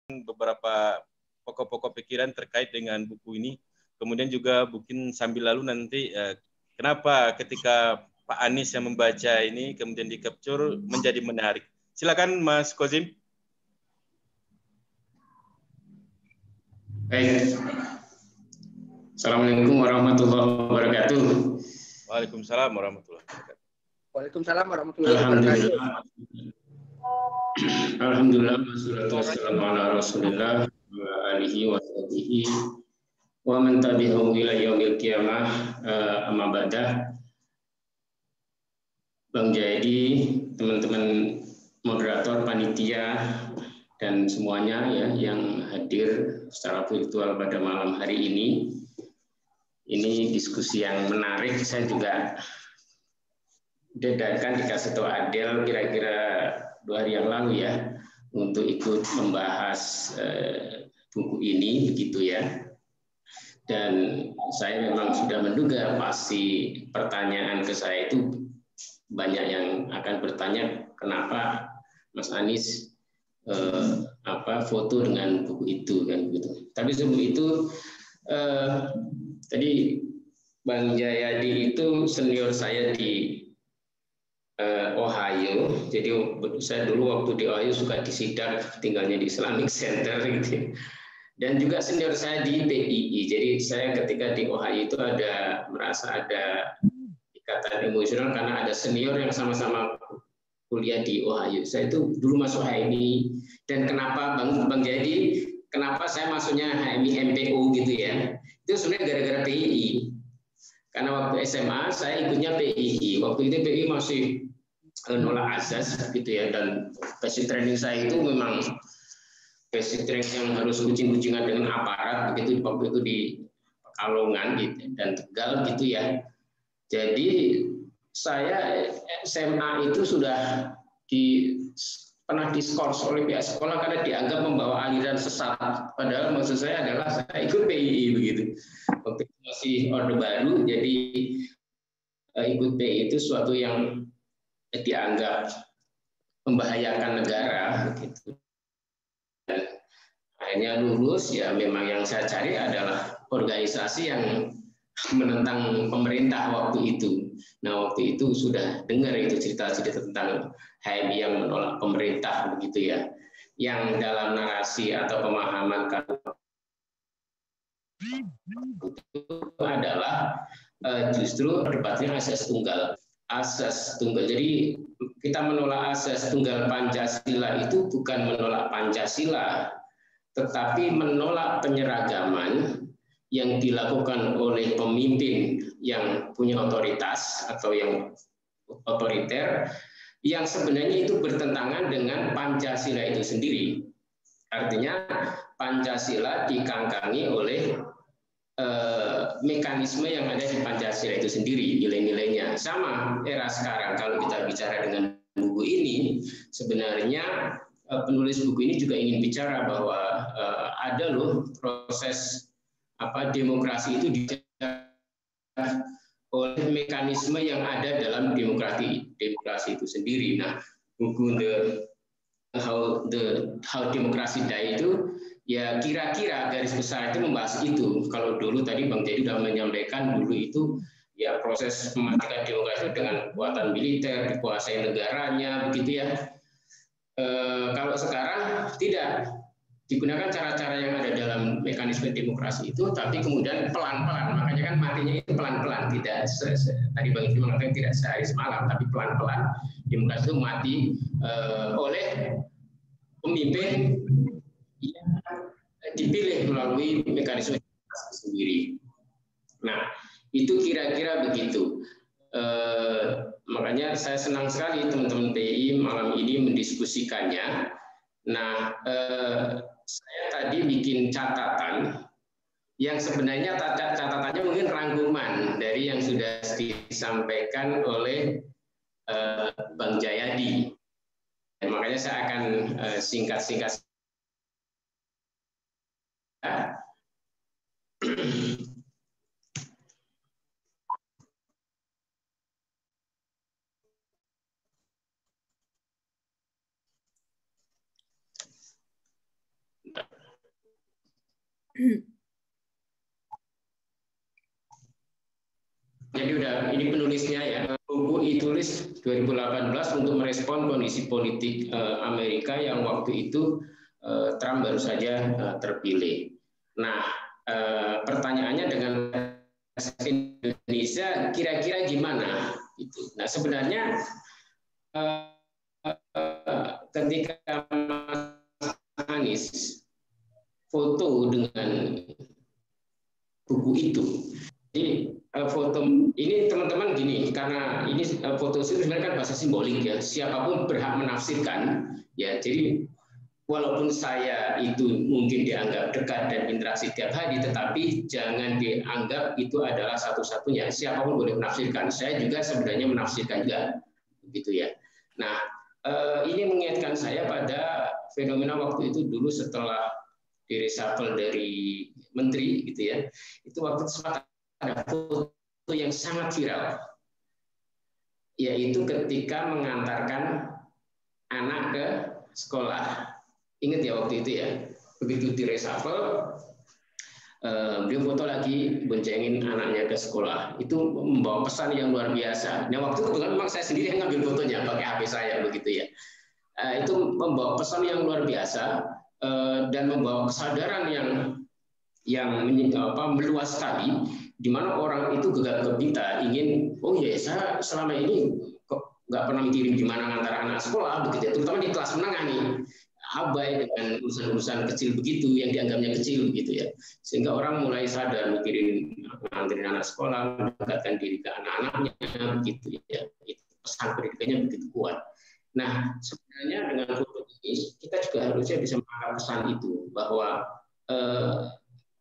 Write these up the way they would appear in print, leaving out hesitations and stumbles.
beberapa pokok-pokok pikiran terkait dengan buku ini. Kemudian juga mungkin sambil lalu nanti kenapa ketika Pak Anies yang membaca ini kemudian di-capture menjadi menarik. Silakan Mas Kozim. Baik. Assalamualaikum warahmatullahi wabarakatuh. Waalaikumsalam warahmatullahi wabarakatuh. Waalaikumsalam warahmatullahi wabarakatuh. Alhamdulillah, wassalatu wassalamu ala Rasulillah wa alihi wa sahbihi wa man tabi'ahum ila yaumil qiyamah. Amma ba'da. Bang Jayadi, teman-teman moderator, panitia, dan semuanya ya yang hadir secara virtual pada malam hari ini. Ini diskusi yang menarik. Saya juga dadakan dikasih tahu Adel kira-kira 2 hari yang lalu ya untuk ikut membahas buku ini begitu ya. Dan saya memang sudah menduga pasti pertanyaan ke saya itu banyak yang akan bertanya kenapa Mas Anies foto dengan buku itu kan gitu. Tapi sebelum itu tadi Bang Jayadi itu senior saya di Ohio. Jadi saya dulu waktu di Ohio suka disidak, tinggalnya di Islamic Center gitu. Dan juga senior saya di PII. Jadi saya ketika di Ohio itu merasa ada ikatan emosional karena ada senior yang sama-sama kuliah di Ohio. Saya itu dulu masuk HMI. Dan kenapa Bang Jadi, kenapa saya masuknya HMI MPO gitu ya? Itu sebenarnya gara-gara PII. Karena waktu SMA saya ikutnya PII. Waktu itu PII masih nolak azas gitu ya, dan basic training saya itu memang basic training yang harus kucing-kucingan dengan aparat begitu waktu itu di Pekalongan gitu, dan Tegal gitu ya. Jadi saya SMA itu sudah pernah diskors oleh pihak sekolah karena dianggap membawa aliran sesat. Padahal maksud saya adalah saya ikut PII begitu. Waktu itu masih Orde Baru, jadi ikut PII itu suatu yang dianggap membahayakan negara begitu. Dan akhirnya lulus ya, memang yang saya cari adalah organisasi yang menentang pemerintah waktu itu. Nah, waktu itu sudah dengar itu cerita-cerita tentang HMI yang menolak pemerintah begitu ya. Yang dalam narasi atau pemahaman itu adalah justru debatnya asas tunggal. Asas tunggal. Jadi kita menolak asas tunggal Pancasila itu bukan menolak Pancasila, tetapi menolak penyeragaman yang dilakukan oleh pemimpin yang punya otoritas atau yang otoriter, yang sebenarnya itu bertentangan dengan Pancasila itu sendiri. Artinya Pancasila dikangkangi oleh mekanisme yang ada di Pancasila itu sendiri, nilai-nilainya. Sama era sekarang, kalau kita bicara dengan buku ini, sebenarnya penulis buku ini juga ingin bicara bahwa ada loh proses demokrasi itu oleh mekanisme yang ada dalam demokrasi itu sendiri. Nah, buku How Democracy Die itu ya kira-kira garis besar itu membahas itu. Kalau dulu tadi Bang Jadi sudah menyampaikan dulu itu ya proses mematikan demokrasi dengan kekuatan militer, dikuasai negaranya, begitu ya. Kalau sekarang tidak, digunakan cara-cara yang ada dalam mekanisme demokrasi itu, tapi kemudian pelan-pelan. Makanya kan matinya itu pelan-pelan, tidak tadi Bang Jadi mengatakan tidak sehari semalam, tapi pelan-pelan demokrasi itu mati oleh pemimpin yang dipilih melalui mekanisme demokrasi sendiri. Nah, itu kira-kira begitu. Makanya saya senang sekali teman-teman PI malam ini mendiskusikannya. Nah, saya tadi bikin catatan yang sebenarnya catatannya mungkin rangkuman dari yang sudah disampaikan oleh Bang Jayadi. Makanya saya akan singkat-singkat. Jadi ini penulisnya ya, buku ditulis 2018 untuk merespon kondisi politik Amerika yang waktu itu Trump baru saja terpilih. Nah, pertanyaannya dengan Indonesia kira-kira gimana? Gitu. Nah, sebenarnya ketika Mas Anies foto dengan buku itu, jadi foto ini teman-teman gini, karena ini foto itu sebenarnya kan bahasa simbolik ya, siapapun berhak menafsirkan ya. Jadi walaupun saya itu mungkin dianggap dekat dan interaksi tiap hari, tetapi jangan dianggap itu adalah satu-satunya. Siapapun boleh menafsirkan. Saya juga sebenarnya menafsirkan juga, begitu ya. Nah, ini mengingatkan saya pada fenomena waktu itu dulu setelah direshuffle dari menteri, gitu ya. Itu waktu sempat ada foto yang sangat viral, yaitu ketika mengantarkan anak ke sekolah. Ingat ya waktu itu ya, begitu di reshuffle, beliau foto lagi boncengin anaknya ke sekolah. Itu membawa pesan yang luar biasa. Nah waktu itu kebetulan memang saya sendiri yang ngambil fotonya pakai HP saya begitu ya. Itu membawa pesan yang luar biasa dan membawa kesadaran yang meluas sekali, di mana orang itu gegap gempita ingin, oh ya saya selama ini kok nggak pernah mikirin gimana ngantar anak sekolah begitu ya, terutama di kelas menengah nih, abai dengan urusan-urusan kecil begitu yang dianggapnya kecil gitu ya, sehingga orang mulai sadar mikirin nganterin anak sekolah, mendekatkan diri ke anak-anaknya begitu ya, itu pesan pendidikannya begitu kuat. Nah sebenarnya dengan foto ini kita juga harusnya bisa menangkap pesan itu bahwa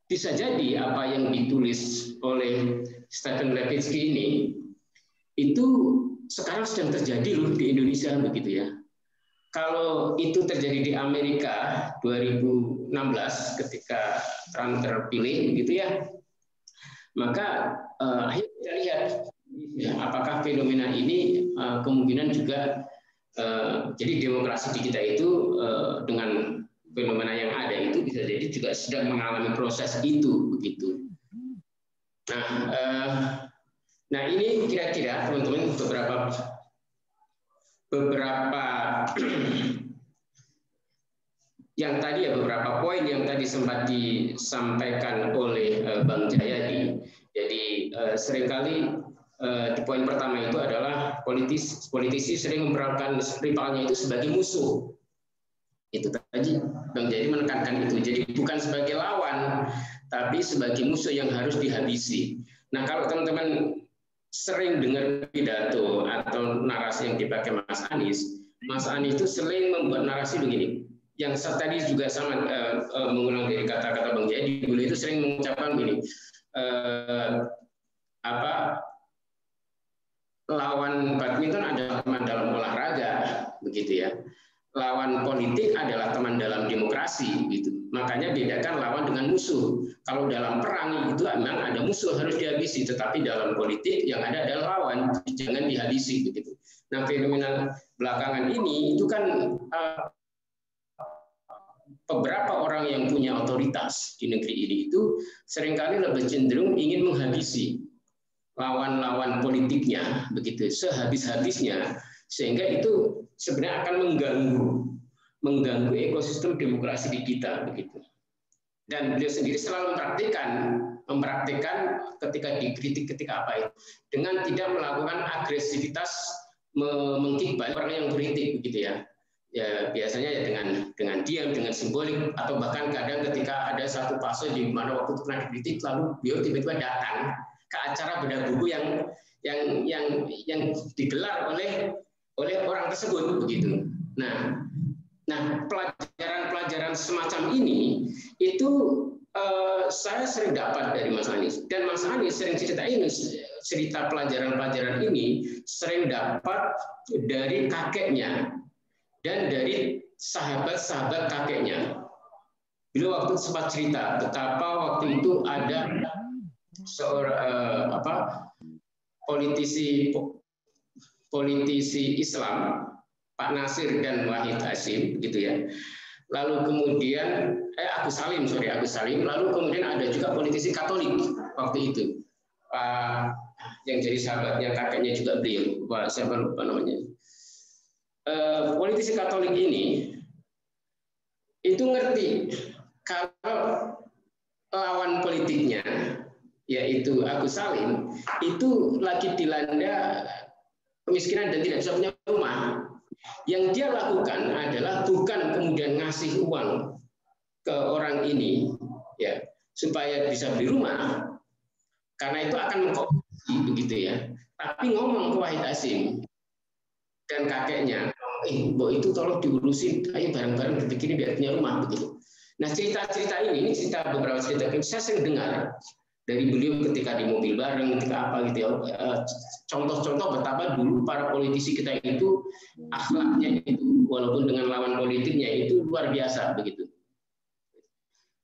bisa jadi apa yang ditulis oleh Stephen Levitsky ini itu sekarang sedang terjadi loh di Indonesia begitu ya. Kalau itu terjadi di Amerika 2016 ketika Trump terpilih gitu ya, maka ayo kita lihat ya, apakah fenomena ini kemungkinan juga jadi demokrasi di kita itu dengan fenomena yang ada itu bisa jadi juga sedang mengalami proses itu begitu. Nah ini kira-kira teman-teman beberapa yang tadi ya, beberapa poin yang tadi sempat disampaikan oleh Bang Jayadi. Jadi seringkali di poin pertama itu adalah politisi sering memperlakukan rivalnya itu sebagai musuh. Itu tadi Bang Jayadi menekankan itu. Jadi bukan sebagai lawan, tapi sebagai musuh yang harus dihabisi. Nah kalau teman-teman sering dengar pidato atau narasi yang dipakai Mas Anies itu sering membuat narasi begini. Yang tadi juga sama mengulang dari kata-kata Bang Jayadi, beliau itu sering mengucapkan begini, lawan badminton adalah teman dalam olahraga, begitu ya. Lawan politik adalah teman dalam demokrasi, gitu. Makanya bedakan lawan dengan musuh. Kalau dalam perang itu memang ada musuh harus dihabisi, tetapi dalam politik yang ada adalah lawan, jangan dihabisi, begitu. Nah fenomena belakangan ini itu kan beberapa orang yang punya otoritas di negeri ini itu seringkali lebih cenderung ingin menghabisi lawan-lawan politiknya, begitu, sehabis-habisnya, sehingga itu sebenarnya akan mengganggu ekosistem demokrasi di kita, begitu. Dan beliau sendiri selalu mempraktikkan ketika dikritik ketika apa itu, dengan tidak melakukan agresivitas mengkick balik orang yang kritik, begitu ya. Ya biasanya ya dengan diam, dengan simbolik, atau bahkan kadang ketika ada satu fase di mana waktu itu pernah dikritik, lalu beliau tiba-tiba datang ke acara bedah buku yang digelar oleh orang tersebut, begitu. Nah pelajaran semacam ini itu saya sering dapat dari Mas Anies, dan Mas Anies sering cerita pelajaran ini sering dapat dari kakeknya dan dari sahabat-sahabat kakeknya. Beliau waktu sempat cerita betapa waktu itu ada seorang politisi Islam, Pak Nasir dan Wahid Hasim, gitu ya. Lalu kemudian Agus Salim. Lalu kemudian ada juga politisi Katolik waktu itu, yang jadi sahabatnya kakeknya juga beliau, Pak siapa lupa namanya. Politisi Katolik ini itu ngerti kalau lawan politiknya yaitu Agus Salim itu lagi dilanda kemiskinan dan tidak bisa punya rumah. Yang dia lakukan adalah bukan kemudian ngasih uang ke orang ini ya supaya bisa beli rumah, karena itu akan mengkorupsi begitu ya, tapi ngomong ke Wahid Hasyim dan kakeknya, Mbok itu tolong diurusin, ayo bareng-bareng dibikin biar punya rumah begitu. Nah cerita-cerita ini cerita beberapa cerita yang saya sering dengar dari beliau ketika di mobil bareng, ketika apa gitu ya. Contoh-contoh betapa dulu para politisi kita itu akhlaknya itu walaupun dengan lawan politiknya itu luar biasa begitu.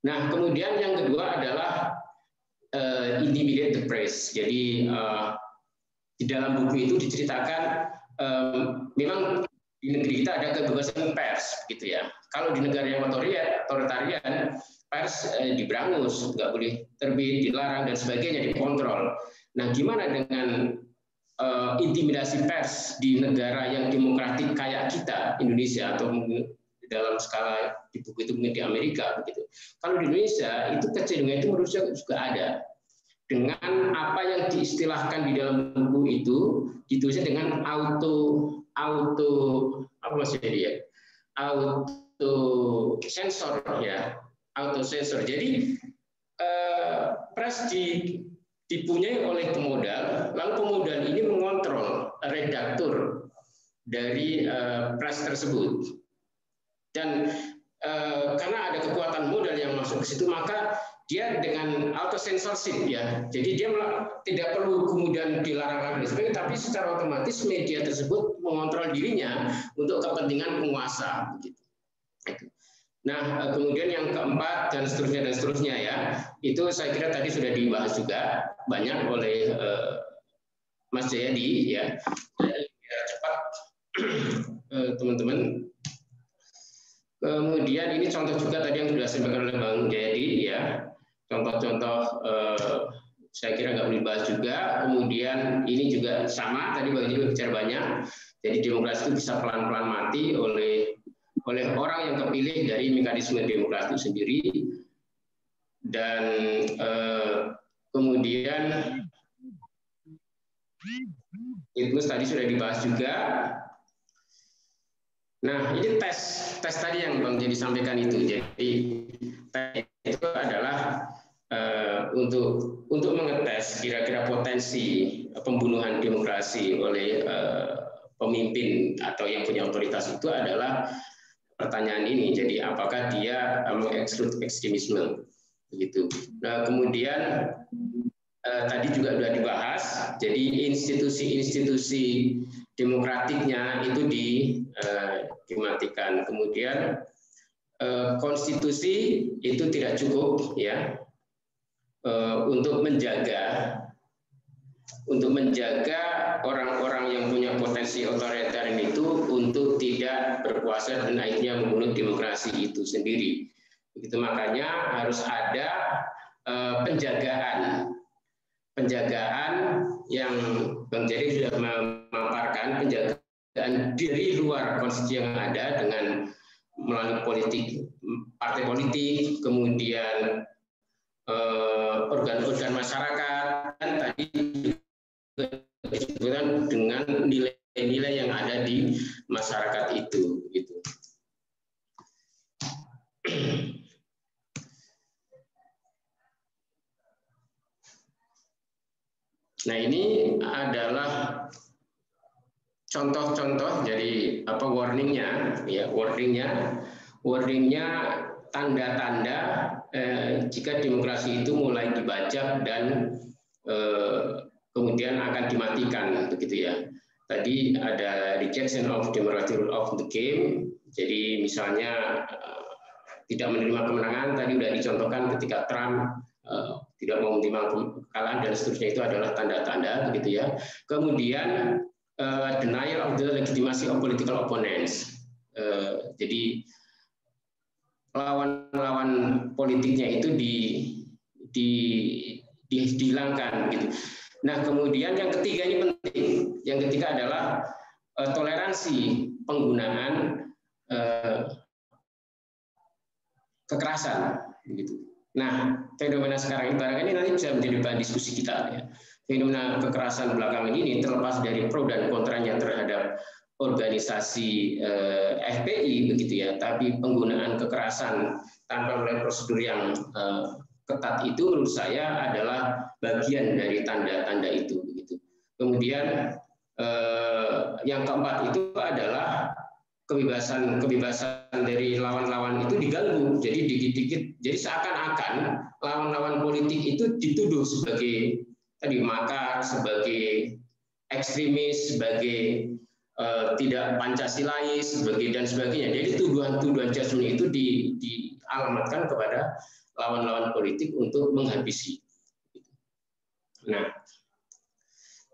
Nah kemudian yang kedua adalah intimidate the press. Jadi di dalam buku itu diceritakan memang di negeri kita ada kebebasan pers gitu ya. Kalau di negara yang otoritarian, pers diberangus, nggak boleh terbit, dilarang dan sebagainya, dikontrol. Nah, gimana dengan intimidasi pers di negara yang demokratik kayak kita, Indonesia, atau dalam skala di buku itu mungkin di Amerika begitu. Kalau di Indonesia itu kecenderungan itu menurut saya juga ada. Dengan apa yang diistilahkan di dalam buku itu ditulisnya dengan auto apa maksudnya dia? Auto sensor ya, auto sensor. Jadi pres dipunyai oleh pemodal, lalu pemodal ini mengontrol redaktur dari pres tersebut. Dan karena ada kekuatan modal yang masuk ke situ, maka dia dengan auto censorship ya, jadi dia tidak perlu kemudian dilarang dan sebagainya, tapi secara otomatis media tersebut mengontrol dirinya untuk kepentingan penguasa. Begitu. Nah kemudian yang keempat dan seterusnya ya, itu saya kira tadi sudah dibahas juga banyak oleh Mas Jayadi ya. Biar cepat teman-teman. Kemudian ini contoh juga tadi yang sudah disampaikan oleh Bang Jayadi ya. Contoh-contoh saya kira nggak boleh dibahas juga. Kemudian ini juga sama, tadi Bang juga bicara banyak. Jadi demokrasi itu bisa pelan-pelan mati oleh orang yang terpilih dari mekanisme demokrasi itu sendiri. Dan kemudian itu tadi sudah dibahas juga. Nah, ini tes tadi yang Bang Jadi sampaikan itu. Jadi tes itu adalah untuk mengetes kira-kira potensi pembunuhan demokrasi oleh pemimpin atau yang punya otoritas itu adalah pertanyaan ini. Jadi apakah dia mengeksklud ekstremisme begitu. Nah, kemudian tadi juga sudah dibahas. Jadi institusi-institusi demokratiknya itu dimatikan. Kemudian konstitusi itu tidak cukup ya untuk menjaga orang-orang yang punya potensi otoritarian itu untuk tidak berkuasa dan akhirnya membunuh demokrasi itu sendiri. Begitu, makanya harus ada penjagaan yang Bang Jerry sudah memaparkan, penjagaan dari luar konstitusi yang ada dengan melalui partai politik, kemudian organ-organ masyarakat, dan tadi disebutkan dengan nilai-nilai yang ada di masyarakat itu. Gitu. Nah, ini adalah contoh-contoh, jadi apa warningnya, ya wordingnya tanda-tanda jika demokrasi itu mulai dibajak dan kemudian akan dimatikan, begitu ya. Tadi ada rejection of democratic rule of the game. Jadi misalnya tidak menerima kemenangan, tadi sudah dicontohkan ketika Trump tidak mau menerima kekalahan dan seterusnya, itu adalah tanda-tanda, begitu ya. Kemudian denial of the legitimacy of political opponents. Jadi lawan-lawan politiknya itu dihilangkan gitu. Nah, kemudian yang ketiga ini penting. Yang ketiga adalah toleransi penggunaan kekerasan gitu. Nah, fenomena sekarang ini barangkali nanti bisa menjadi bahan diskusi kita ya. Fenomena kekerasan belakangan ini terlepas dari pro dan kontranya terhadap organisasi FPI begitu ya, tapi penggunaan kekerasan tanpa melalui prosedur yang ketat itu menurut saya adalah bagian dari tanda-tanda itu begitu. Kemudian yang keempat itu adalah kebebasan dari lawan-lawan itu diganggu. Jadi dikit-dikit, jadi seakan-akan lawan-lawan politik itu dituduh sebagai tadi makar, sebagai ekstremis, sebagai tidak Pancasilais, dan sebagainya. Jadi tuduhan-tuduhan judgment itu dialamatkan kepada lawan-lawan politik untuk menghabisi. Nah,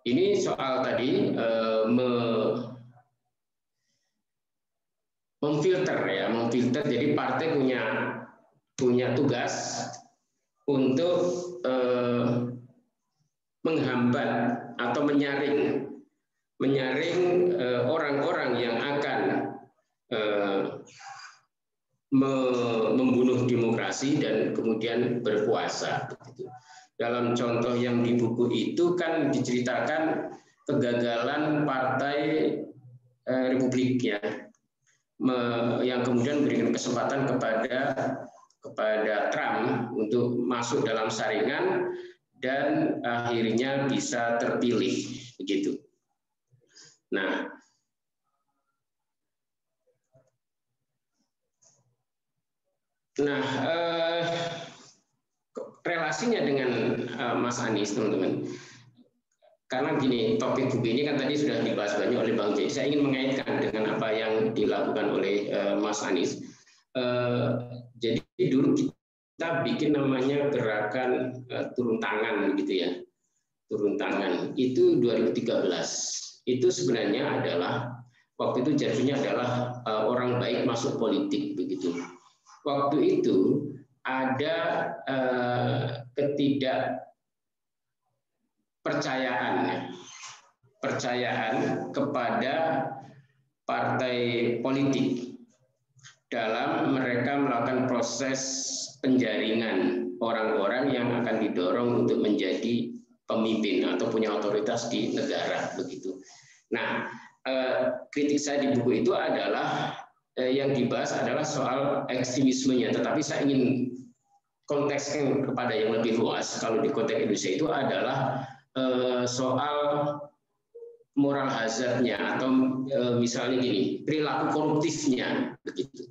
ini soal tadi memfilter ya, memfilter. Jadi partai punya tugas untuk menghambat atau menyaring orang-orang yang akan membunuh demokrasi dan kemudian berkuasa. Dalam contoh yang di buku itu kan diceritakan kegagalan Partai Republik ya, yang kemudian memberikan kesempatan kepada Trump untuk masuk dalam saringan dan akhirnya bisa terpilih begitu. Nah, relasinya dengan Mas Anies, teman-teman. Karena gini, topik buku ini kan tadi sudah dibahas banyak oleh Bang J. Saya ingin mengaitkan dengan apa yang dilakukan oleh Mas Anies. Jadi dulu kita bikin namanya gerakan turun tangan, gitu ya. Turun tangan itu 2013. Itu sebenarnya adalah waktu itu jadinya adalah orang baik masuk politik, begitu. Waktu itu ada percayaan kepada partai politik dalam mereka melakukan proses penjaringan orang-orang yang akan didorong untuk menjadi pemimpin atau punya otoritas di negara begitu. Nah, kritik saya di buku itu adalah yang dibahas adalah soal ekstremismenya, tetapi saya ingin kontekskan kepada yang lebih luas. Kalau di konteks Indonesia itu adalah soal moral hazardnya atau misalnya gini, perilaku koruptifnya begitu.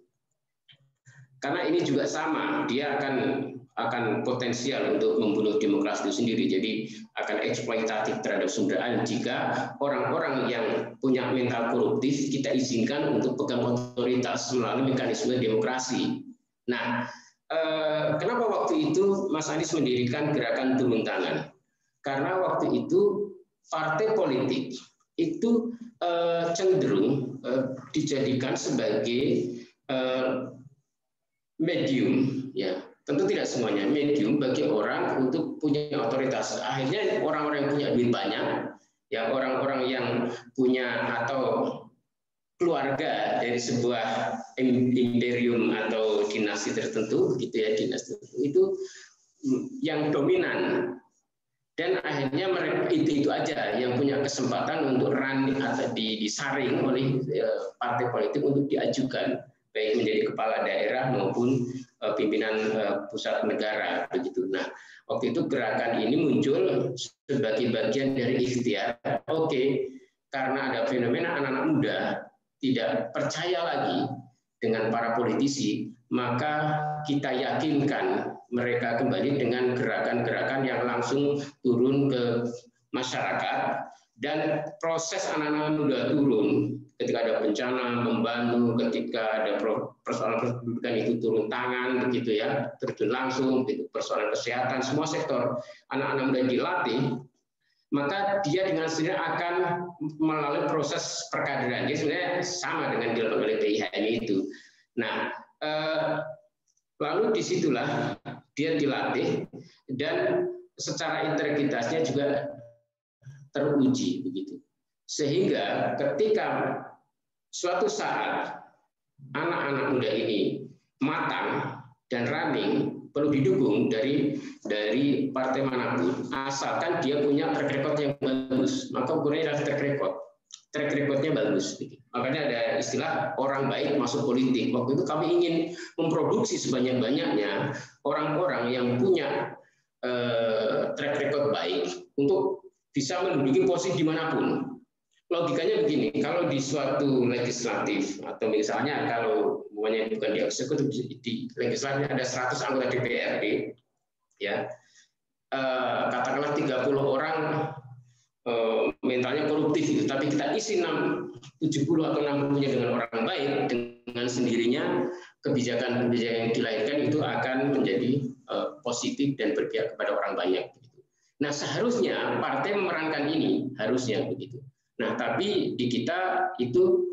Karena ini juga sama, dia akan potensial untuk membunuh demokrasi itu sendiri. Jadi akan eksploitatif terhadap sumber daya jika orang-orang yang punya mental koruptif kita izinkan untuk pegang otoritas melalui mekanisme demokrasi. Nah, kenapa waktu itu Mas Anies mendirikan gerakan turun tangan? Karena waktu itu partai politik itu cenderung dijadikan sebagai medium, ya tentu tidak semuanya, medium bagi orang untuk punya otoritas. Akhirnya orang-orang yang punya duit banyak, ya orang-orang yang punya atau keluarga dari sebuah imperium atau dinasti tertentu, gitu ya, dinasti itu yang dominan. Dan akhirnya mereka itu aja yang punya kesempatan untuk run atau disaring oleh partai politik untuk diajukan baik menjadi kepala daerah maupun pimpinan pusat negara begitu. Nah, waktu itu gerakan ini muncul sebagai bagian dari ikhtiar. Oke, karena ada fenomena anak-anak muda tidak percaya lagi dengan para politisi, maka kita yakinkan mereka kembali dengan gerakan-gerakan yang langsung turun ke masyarakat, dan proses anak-anak muda turun ketika ada bencana membantu, ketika ada persoalan pendidikan itu turun tangan begitu ya, terjun langsung gitu, persoalan kesehatan, semua sektor anak-anak muda dilatih, maka dia dengan sendirinya akan melalui proses perkaderan. Dia sebenarnya sama dengan dilakukan oleh PIHMI itu. Nah, Lalu disitulah dia dilatih dan secara integritasnya juga teruji begitu. Sehingga ketika suatu saat anak-anak muda ini matang dan running, perlu didukung dari partai manapun, asalkan dia punya track record yang bagus. Maka ukurannya adalah track record. Track recordnya bagus. Makanya ada istilah orang baik masuk politik. Waktu itu kami ingin memproduksi sebanyak-banyaknya orang-orang yang punya track record baik untuk bisa menduduki posisi dimanapun. Logikanya begini, kalau di suatu legislatif atau misalnya kalau bukan di eksekutif, di legislatif ada 100 anggota DPRD, ya katakanlah 30 orang mentalnya koruptif gitu, tapi kita isi 70 atau 60-nya dengan orang baik, dengan sendirinya kebijakan-kebijakan yang dilahirkan itu akan menjadi positif dan berpihak kepada orang banyak. Nah, seharusnya partai memerankan ini, harusnya begitu. Nah, tapi di kita itu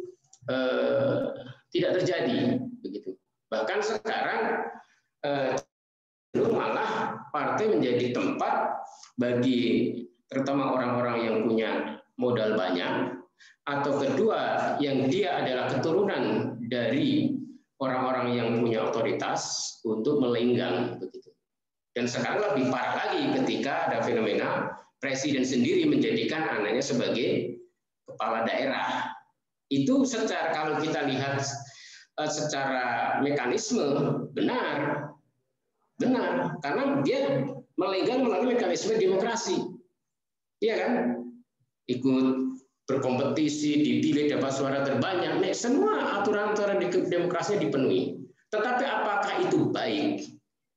tidak terjadi begitu. Bahkan sekarang malah partai menjadi tempat bagi terutama orang-orang yang punya modal banyak, atau kedua yang dia adalah keturunan dari orang-orang yang punya otoritas untuk melenggang begitu. Dan sekarang lebih parah lagi ketika ada fenomena presiden sendiri menjadikan anaknya sebagai kepala daerah. Itu secara kalau kita lihat secara mekanisme benar karena dia melenggang melalui mekanisme demokrasi. Iya kan? Ikut berkompetisi, dipilih dapat suara terbanyak. Nih, semua aturan-aturan demokrasinya dipenuhi. Tetapi apakah itu baik?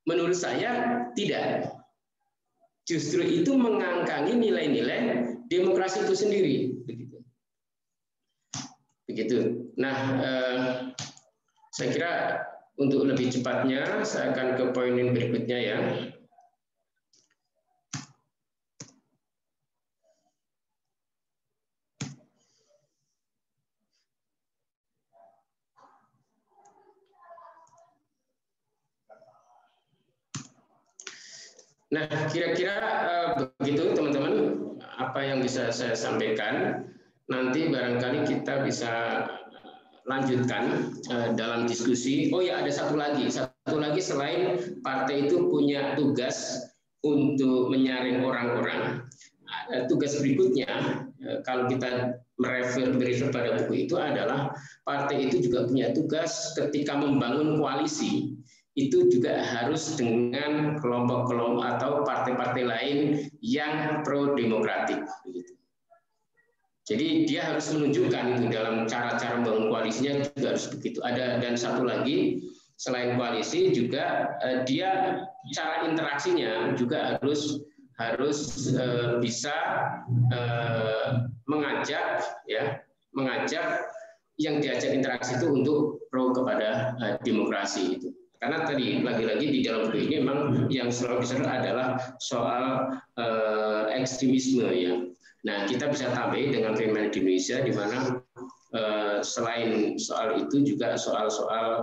Menurut saya tidak. Justru itu mengangkangi nilai-nilai demokrasi itu sendiri. Begitu. Nah, saya kira untuk lebih cepatnya saya akan ke poin berikutnya ya. Nah, kira-kira begitu teman-teman apa yang bisa saya sampaikan. Nanti barangkali kita bisa lanjutkan dalam diskusi. Oh ya, ada satu lagi selain partai itu punya tugas untuk menyaring orang-orang. Tugas berikutnya kalau kita merefer pada buku itu adalah partai itu juga punya tugas ketika membangun koalisi. Itu juga harus dengan kelompok-kelompok atau partai-partai lain yang pro-demokratik. Jadi dia harus menunjukkan itu dalam cara-cara membangun koalisinya juga harus begitu. Ada dan satu lagi selain koalisi juga dia cara interaksinya juga harus bisa mengajak yang diajak interaksi itu untuk pro kepada demokrasi itu. Karena tadi lagi-lagi di dalam buku ini memang yang selalu disorot adalah soal ekstremisme ya. Nah, kita bisa tambahin dengan fenomena di Indonesia di mana selain soal itu juga soal-soal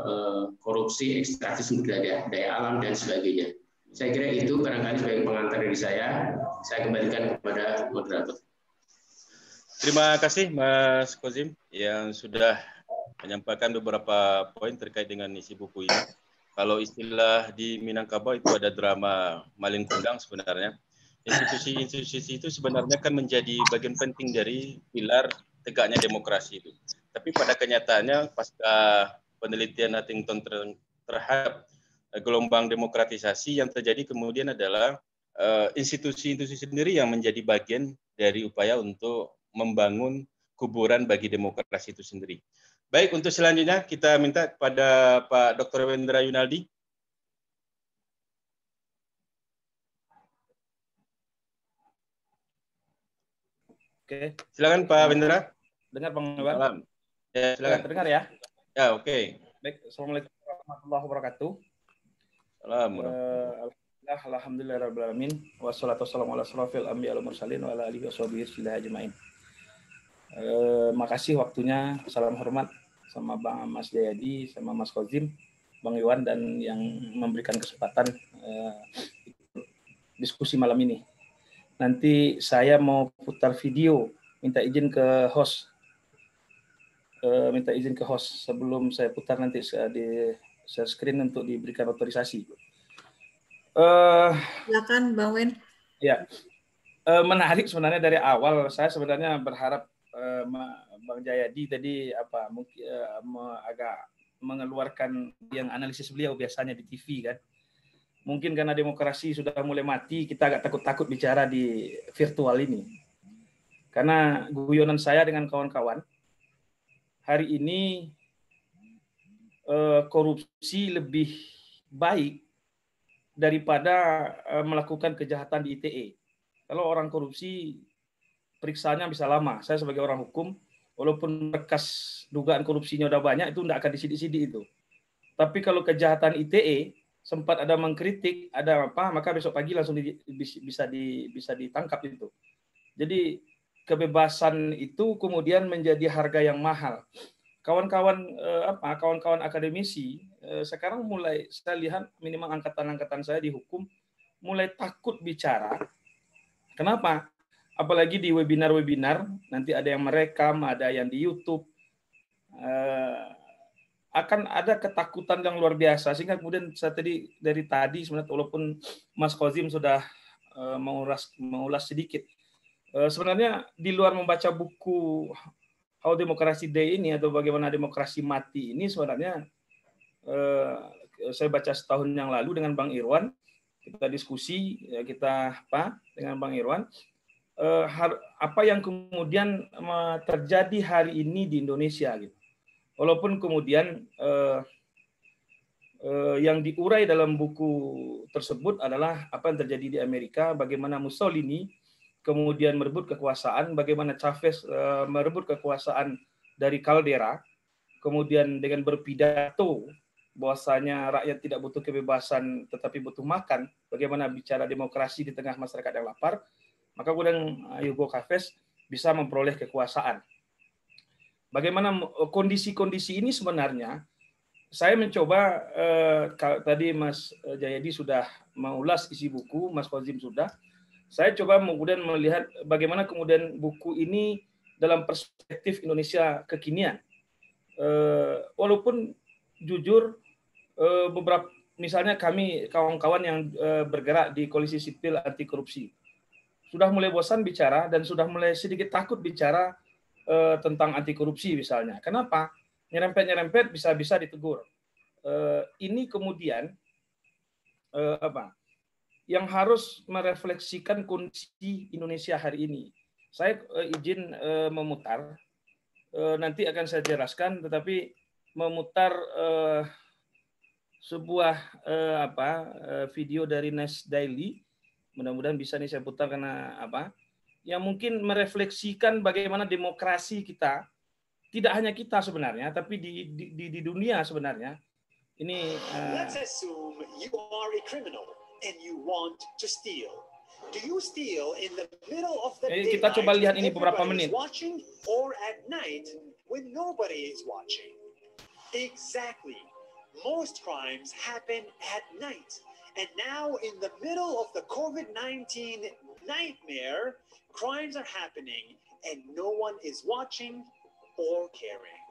korupsi, ekstraktisme daya alam dan sebagainya. Saya kira itu barangkali sebagai pengantar dari saya kembalikan kepada moderator. Terima kasih Mas Kozim yang sudah menyampaikan beberapa poin terkait dengan isi buku ini. Kalau istilah di Minangkabau itu ada drama maling kundang sebenarnya. Institusi-institusi itu sebenarnya kan menjadi bagian penting dari pilar tegaknya demokrasi itu. Tapi pada kenyataannya pasca penelitian Huntington terhadap gelombang demokratisasi yang terjadi kemudian adalah institusi-institusi sendiri yang menjadi bagian dari upaya untuk membangun kuburan bagi demokrasi itu sendiri. Baik, untuk selanjutnya kita minta kepada Pak Dr. Wendra Yunaldi. Oke. Silakan Pak Wendra. Dengar Bang Iwan? Malam. Ya, silakan. Dengar ya? Ya, oke. Baik, Assalamualaikum warahmatullahi wabarakatuh. Alhamdulillahirrahmanirrahim. Wassalatu wassalamu ala asrofil anbiya wal mursalin wa ala alihi washabihi ajmain. Makasih waktunya. Salam hormat sama Bang Mas Jayadi, sama Mas Kozim. Bang Iwan dan yang memberikan kesempatan diskusi malam ini. Nanti saya mau putar video, minta izin ke host. Sebelum saya putar nanti di share screen untuk diberikan otorisasi. Silakan Bang Wen. Ya, menarik sebenarnya dari awal. Saya sebenarnya berharap Bang Jayadi tadi mungkin agak mengeluarkan yang analisis beliau biasanya di TV kan. Mungkin karena demokrasi sudah mulai mati, kita agak takut-takut bicara di virtual ini. Karena guyonan saya dengan kawan-kawan, hari ini korupsi lebih baik daripada melakukan kejahatan di ITE. Kalau orang korupsi, periksanya bisa lama. Saya sebagai orang hukum, walaupun berkas dugaan korupsinya udah banyak, itu tidak akan disidik-sidik itu. Tapi kalau kejahatan ITE, sempat ada mengkritik, ada apa, maka besok pagi langsung bisa ditangkap itu. Jadi kebebasan itu kemudian menjadi harga yang mahal. Kawan-kawan akademisi sekarang mulai saya lihat minimal angkatan saya di hukum mulai takut bicara. Kenapa? Apalagi di webinar nanti ada yang merekam, ada yang di YouTube, akan ada ketakutan yang luar biasa sehingga kemudian saya dari tadi sebenarnya walaupun Mas Kozim sudah mengulas sedikit, sebenarnya di luar membaca buku How Democracy Day ini atau bagaimana demokrasi mati ini sebenarnya saya baca setahun yang lalu dengan Bang Irwan, kita diskusi dengan Bang Irwan, apa yang kemudian terjadi hari ini di Indonesia gitu. Walaupun kemudian yang diurai dalam buku tersebut adalah apa yang terjadi di Amerika, bagaimana Mussolini kemudian merebut kekuasaan, bagaimana Chavez merebut kekuasaan dari Caldera, kemudian dengan berpidato bahwasanya rakyat tidak butuh kebebasan tetapi butuh makan, bagaimana bicara demokrasi di tengah masyarakat yang lapar, maka kemudian Hugo Chavez bisa memperoleh kekuasaan. Bagaimana kondisi-kondisi ini sebenarnya, saya mencoba, tadi Mas Jayadi sudah mengulas isi buku, Mas Kozim sudah, saya coba kemudian melihat bagaimana kemudian buku ini dalam perspektif Indonesia kekinian. Walaupun jujur beberapa, misalnya kami kawan-kawan yang bergerak di Koalisi Sipil Anti Korupsi sudah mulai bosan bicara dan sudah mulai sedikit takut bicara tentang anti korupsi misalnya. Kenapa? Nyerempet bisa ditegur. Ini kemudian yang harus merefleksikan kondisi Indonesia hari ini. Saya izin memutar, nanti akan saya jelaskan, tetapi memutar sebuah video dari Nas Daily, mudah-mudahan bisa nih saya putar karena yang mungkin merefleksikan bagaimana demokrasi kita, tidak hanya kita sebenarnya, tapi di dunia sebenarnya. Ini Let's assume you are a criminal and you want to steal. Do you steal in the middle of the day? Kita coba lihat ini beberapa menit. Watching or at night when nobody is watching? Exactly. Most crimes happen at night. And now in the middle of the COVID-19 nightmare, crimes are happening and no one is watching or caring.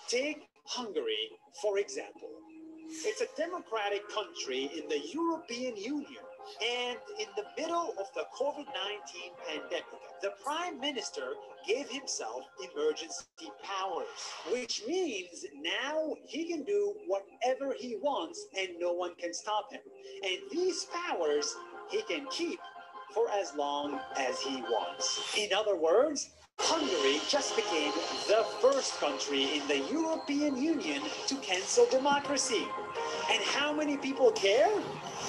Take Hungary, for example. It's a democratic country in the European Union. And in the middle of the COVID-19 pandemic, the Prime Minister gave himself emergency powers, which means now he can do whatever he wants and no one can stop him. And these powers he can keep for as long as he wants. In other words, Hungary just became the first country in the European Union to cancel democracy. And how many people care?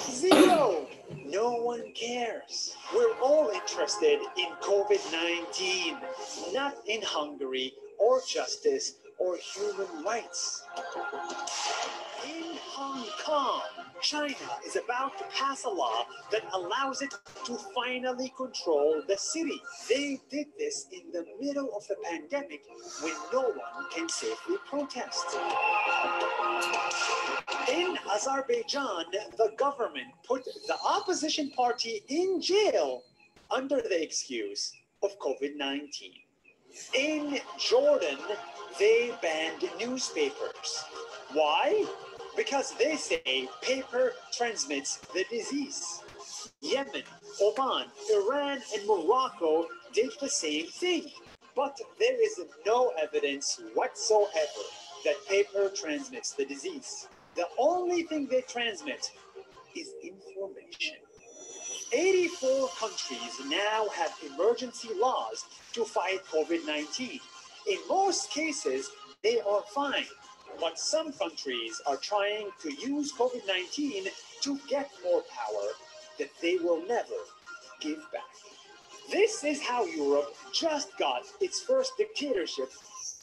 Zero. No one cares. We're all interested in COVID-19, not in Hungary or justice or human rights. In Hong Kong, China is about to pass a law that allows it to finally control the city. They did this in the middle of the pandemic when no one can safely protest. In Azerbaijan, the government put the opposition party in jail under the excuse of COVID-19. In Jordan, they banned newspapers. Why? Because they say paper transmits the disease. Yemen, Oman, Iran, and Morocco did the same thing. But there is no evidence whatsoever that paper transmits the disease. The only thing they transmit is information. 84 countries now have emergency laws to fight COVID-19. In most cases, they are fine. But some countries are trying to use COVID-19 to get more power that they will never give back. This is how Europe just got its first dictatorship,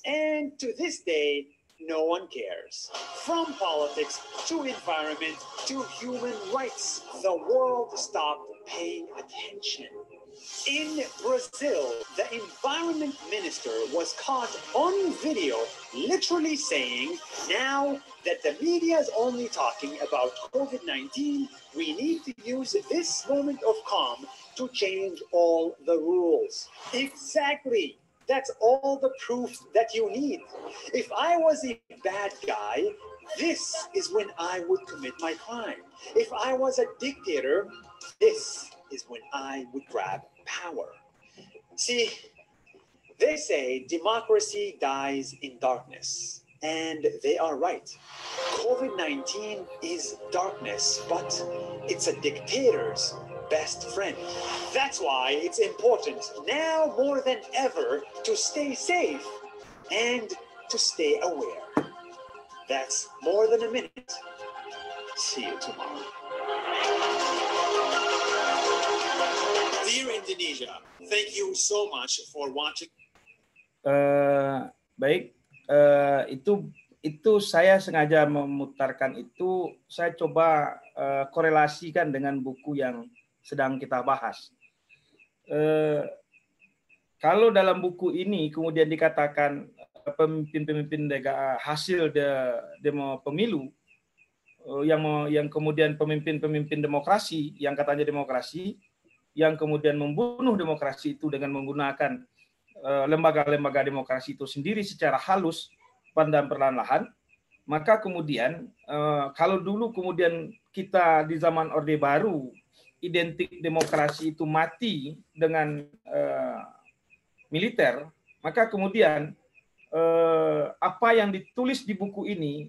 and to this day, no one cares. From politics to environment to human rights, the world stopped paying attention. In Brazil, the environment minister was caught on video literally saying, now that the media is only talking about COVID-19, we need to use this moment of calm to change all the rules. Exactly. That's all the proof that you need. If I was a bad guy, this is when I would commit my crime. If I was a dictator, this is when I would grab power. See, they say democracy dies in darkness, and they are right. COVID-19 is darkness, but it's a dictator's best friend. That's why it's important now more than ever to stay safe and to stay aware. That's more than a minute. See you tomorrow. Dear Indonesia, thank you so much for watching. Baik, itu saya sengaja memutarkan itu. Saya coba korelasikan dengan buku yang sedang kita bahas. Kalau dalam buku ini kemudian dikatakan pemimpin-pemimpin hasil demo pemilu yang kemudian pemimpin-pemimpin demokrasi yang katanya demokrasi yang kemudian membunuh demokrasi itu dengan menggunakan lembaga-lembaga demokrasi itu sendiri secara halus dan perlahan-lahan, maka kemudian kalau dulu kemudian kita di zaman Orde Baru identik demokrasi itu mati dengan militer, maka kemudian apa yang ditulis di buku ini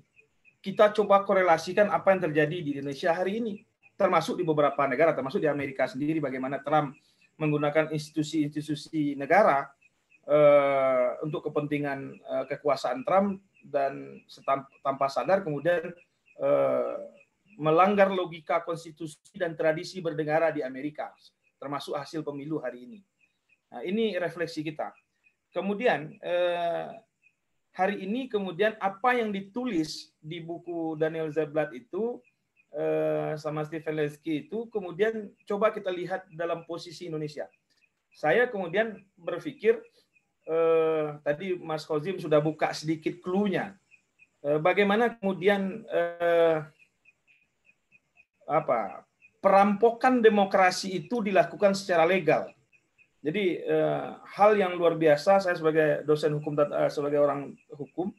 kita coba korelasikan apa yang terjadi di Indonesia hari ini, termasuk di beberapa negara, termasuk di Amerika sendiri, bagaimana Trump menggunakan institusi-institusi negara untuk kepentingan kekuasaan Trump dan tanpa sadar kemudian melanggar logika konstitusi dan tradisi bernegara di Amerika, termasuk hasil pemilu hari ini. Nah, ini refleksi kita. Kemudian hari ini kemudian apa yang ditulis di buku Daniel Ziblatt itu sama Stephen Lesky itu kemudian coba kita lihat dalam posisi Indonesia. Saya kemudian berpikir tadi Mas Kozim sudah buka sedikit clue-nya. Bagaimana kemudian perampokan demokrasi itu dilakukan secara legal. Jadi hal yang luar biasa, saya sebagai dosen hukum, sebagai orang hukum,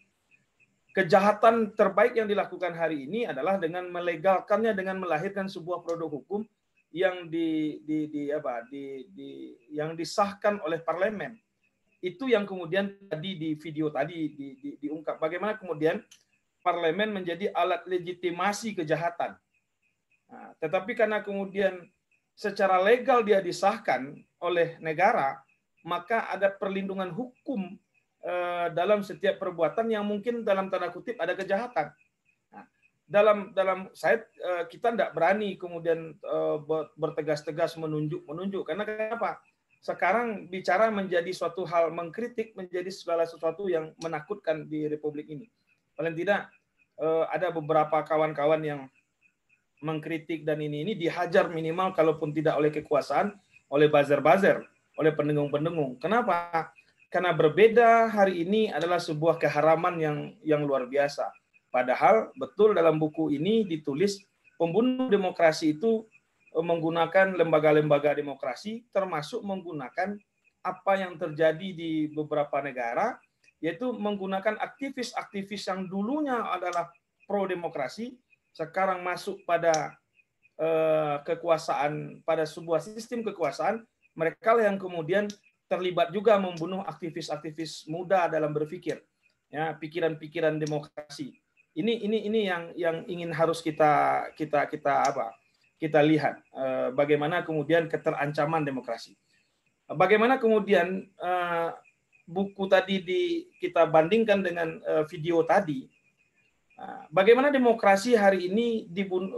kejahatan terbaik yang dilakukan hari ini adalah dengan melegalkannya, dengan melahirkan sebuah produk hukum yang yang disahkan oleh parlemen. Itu yang kemudian tadi di video tadi diungkap. Bagaimana kemudian parlemen menjadi alat legitimasi kejahatan. Nah, tetapi karena kemudian secara legal dia disahkan oleh negara, maka ada perlindungan hukum dalam setiap perbuatan yang mungkin dalam tanda kutip ada kejahatan. Nah, kita tidak berani kemudian bertegas-tegas menunjuk karena kenapa? sekarang bicara menjadi suatu hal mengkritik menjadi segala sesuatu yang menakutkan di Republik ini. Paling tidak ada beberapa kawan-kawan yang mengkritik dan ini dihajar minimal kalaupun tidak oleh kekuasaan, oleh buzzer-buzzer, oleh pendengung-pendengung. Kenapa? Karena berbeda hari ini adalah sebuah keharaman yang luar biasa. Padahal betul dalam buku ini ditulis pembunuh demokrasi itu menggunakan lembaga-lembaga demokrasi, termasuk menggunakan apa yang terjadi di beberapa negara, yaitu menggunakan aktivis-aktivis yang dulunya adalah pro-demokrasi, sekarang masuk pada kekuasaan, pada sebuah sistem kekuasaan, mereka yang kemudian terlibat juga membunuh aktivis-aktivis muda dalam berpikir, ya, pikiran-pikiran demokrasi. Ini yang ingin harus kita lihat, bagaimana kemudian keterancaman demokrasi. Bagaimana kemudian buku tadi kita bandingkan dengan video tadi, bagaimana demokrasi hari ini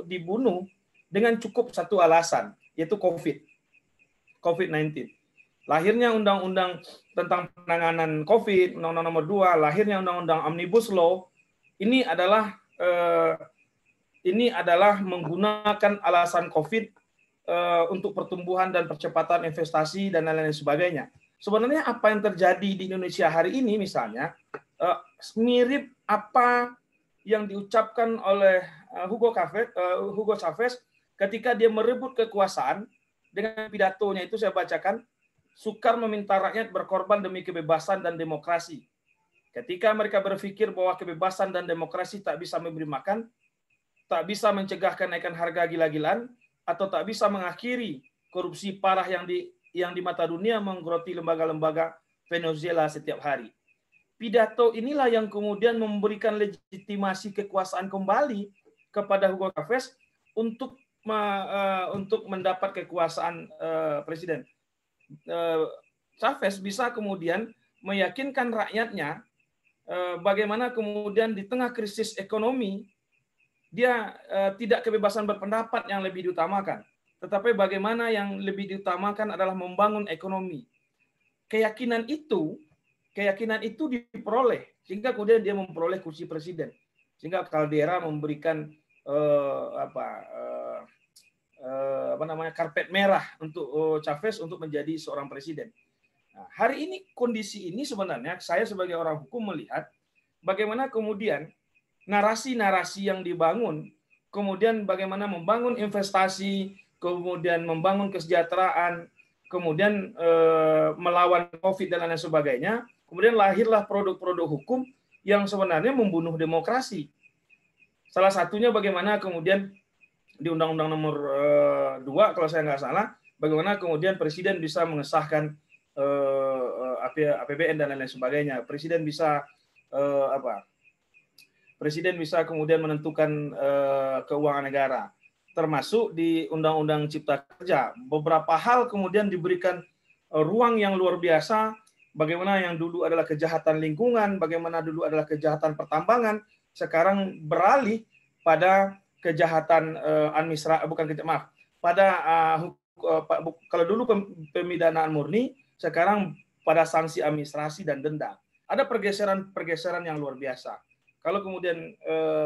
dibunuh dengan cukup satu alasan, yaitu COVID-19. Lahirnya undang-undang tentang penanganan COVID, Undang-Undang Nomor 2, lahirnya Undang-Undang Omnibus Law, ini adalah menggunakan alasan COVID untuk pertumbuhan dan percepatan investasi dan lain-lain sebagainya. Sebenarnya apa yang terjadi di Indonesia hari ini misalnya mirip apa yang diucapkan oleh Hugo Chavez ketika dia merebut kekuasaan dengan pidatonya itu saya bacakan, sukar meminta rakyat berkorban demi kebebasan dan demokrasi. Ketika mereka berpikir bahwa kebebasan dan demokrasi tak bisa memberi makan, tak bisa mencegah kenaikan harga gila-gilaan, atau tak bisa mengakhiri korupsi parah yang di mata dunia menggeroti lembaga-lembaga Venezuela setiap hari. Pidato inilah yang kemudian memberikan legitimasi kekuasaan kembali kepada Hugo Chavez untuk mendapat kekuasaan presiden. Chavez bisa kemudian meyakinkan rakyatnya bagaimana kemudian di tengah krisis ekonomi dia tidak kebebasan berpendapat yang lebih diutamakan, tetapi bagaimana yang lebih diutamakan adalah membangun ekonomi. Keyakinan itu diperoleh sehingga kemudian dia memperoleh kursi presiden, sehingga Caldera memberikan karpet merah untuk Chavez untuk menjadi seorang presiden. Nah, hari ini kondisi ini sebenarnya saya sebagai orang hukum melihat bagaimana kemudian narasi-narasi yang dibangun, kemudian bagaimana membangun investasi, kemudian membangun kesejahteraan, kemudian melawan COVID dan lain sebagainya, kemudian lahirlah produk-produk hukum yang sebenarnya membunuh demokrasi. Salah satunya bagaimana kemudian di Undang-Undang Nomor 2 kalau saya nggak salah, bagaimana kemudian Presiden bisa mengesahkan APBN dan lain sebagainya. Presiden bisa Presiden bisa kemudian menentukan keuangan negara, termasuk di Undang-Undang Cipta Kerja. Beberapa hal kemudian diberikan ruang yang luar biasa. Bagaimana yang dulu adalah kejahatan lingkungan, bagaimana dulu adalah kejahatan pertambangan, sekarang beralih pada kejahatan kalau dulu pemidanaan murni, sekarang pada sanksi administrasi dan denda. Ada pergeseran yang luar biasa. Kalau kemudian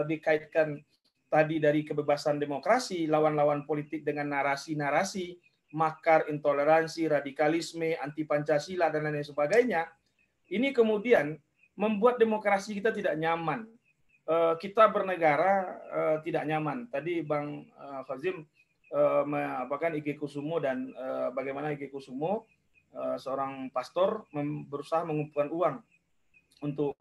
dikaitkan tadi dari kebebasan demokrasi, lawan-lawan politik dengan narasi-narasi, makar, intoleransi, radikalisme, anti Pancasila, dan lain sebagainya, ini kemudian membuat demokrasi kita tidak nyaman. Kita bernegara tidak nyaman. Tadi Bang Fazim mengapakan Ige Kusumo dan bagaimana Ige Kusumo seorang pastor berusaha mengumpulkan uang untuk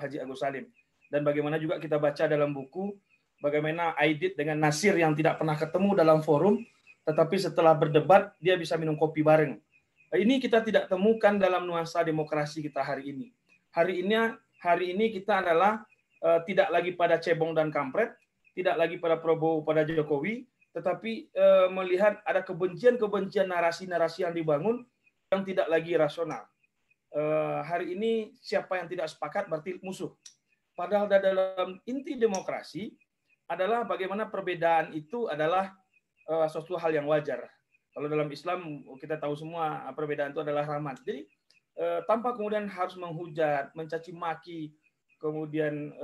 Haji Agus Salim, dan bagaimana juga kita baca dalam buku bagaimana Aidit dengan Nasir yang tidak pernah ketemu dalam forum, tetapi setelah berdebat dia bisa minum kopi bareng. Ini kita tidak temukan dalam nuansa demokrasi kita hari ini. Hari ini kita adalah tidak lagi pada cebong dan kampret, tidak lagi pada Prabowo, pada Jokowi, tetapi melihat ada kebencian-kebencian narasi-narasi yang dibangun yang tidak lagi rasional. Hari ini siapa yang tidak sepakat berarti musuh. Padahal dalam inti demokrasi adalah bagaimana perbedaan itu adalah suatu hal yang wajar. Kalau dalam Islam kita tahu semua perbedaan itu adalah rahmat. Jadi tanpa kemudian harus menghujat, mencaci maki, kemudian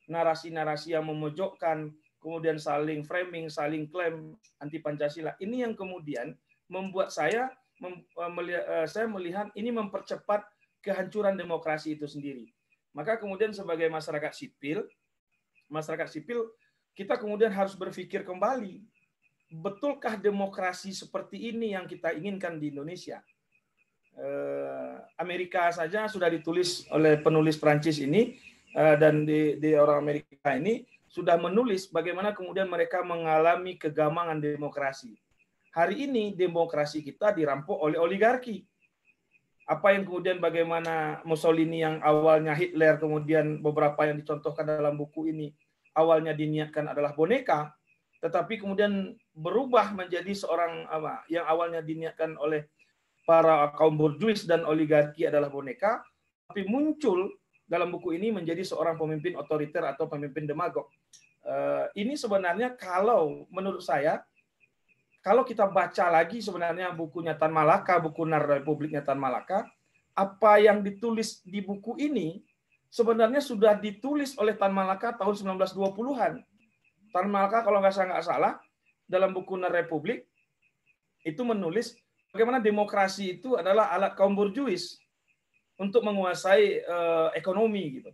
narasi-narasi yang memojokkan, kemudian saling framing, saling klaim anti Pancasila. Ini yang kemudian membuat saya melihat ini mempercepat kehancuran demokrasi itu sendiri. Maka kemudian sebagai masyarakat sipil kita kemudian harus berpikir kembali, betulkah demokrasi seperti ini yang kita inginkan di Indonesia? Amerika saja sudah ditulis oleh penulis Prancis ini, dan di orang Amerika ini sudah menulis bagaimana kemudian mereka mengalami kegamangan demokrasi. Hari ini demokrasi kita dirampok oleh oligarki. Apa yang kemudian bagaimana Mussolini yang awalnya Hitler, kemudian beberapa yang dicontohkan dalam buku ini awalnya diniatkan adalah boneka, tetapi kemudian berubah menjadi seorang yang awalnya diniatkan oleh para kaum borjuis dan oligarki adalah boneka, tapi muncul dalam buku ini menjadi seorang pemimpin otoriter atau pemimpin demagog. Ini sebenarnya kalau menurut saya, kalau kita baca lagi sebenarnya bukunya Tan Malaka, buku Nar Republiknya Tan Malaka, apa yang ditulis di buku ini sebenarnya sudah ditulis oleh Tan Malaka tahun 1920-an. Tan Malaka kalau nggak salah dalam buku Nar Republik itu menulis bagaimana demokrasi itu adalah alat kaum borjuis untuk menguasai ekonomi gitu.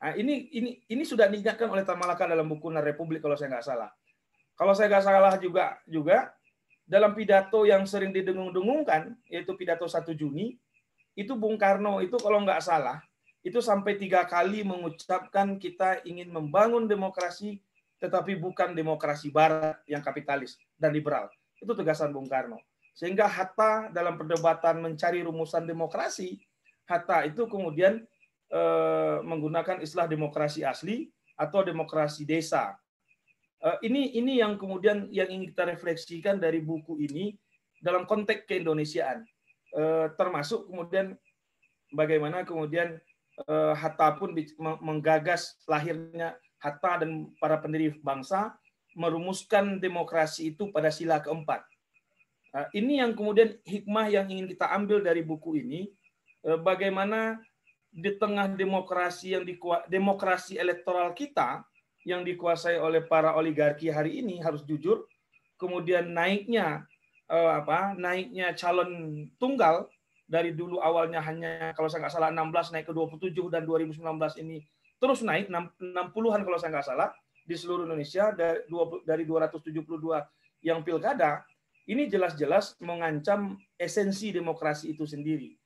Nah, ini sudah diingatkan oleh Tan Malaka dalam buku Nar Republik kalau saya nggak salah. Kalau saya nggak salah juga dalam pidato yang sering didengung-dengungkan, yaitu pidato 1 Juni, itu Bung Karno itu kalau nggak salah, itu sampai 3 kali mengucapkan kita ingin membangun demokrasi, tetapi bukan demokrasi barat yang kapitalis dan liberal. Itu tegasan Bung Karno. Sehingga Hatta dalam perdebatan mencari rumusan demokrasi, Hatta itu kemudian menggunakan istilah demokrasi asli atau demokrasi desa. Ini yang kemudian yang ingin kita refleksikan dari buku ini dalam konteks keindonesiaan, termasuk kemudian bagaimana kemudian Hatta pun menggagas lahirnya Hatta dan para pendiri bangsa merumuskan demokrasi itu pada sila keempat. Ini yang kemudian hikmah yang ingin kita ambil dari buku ini, bagaimana di tengah demokrasi elektoral kita yang dikuasai oleh para oligarki hari ini harus jujur, kemudian naiknya calon tunggal dari dulu awalnya hanya kalau saya nggak salah 16 naik ke 27 dan 2019 ini terus naik 60-an kalau saya nggak salah di seluruh Indonesia dari 272 yang pilkada, ini jelas-jelas mengancam esensi demokrasi itu sendiri.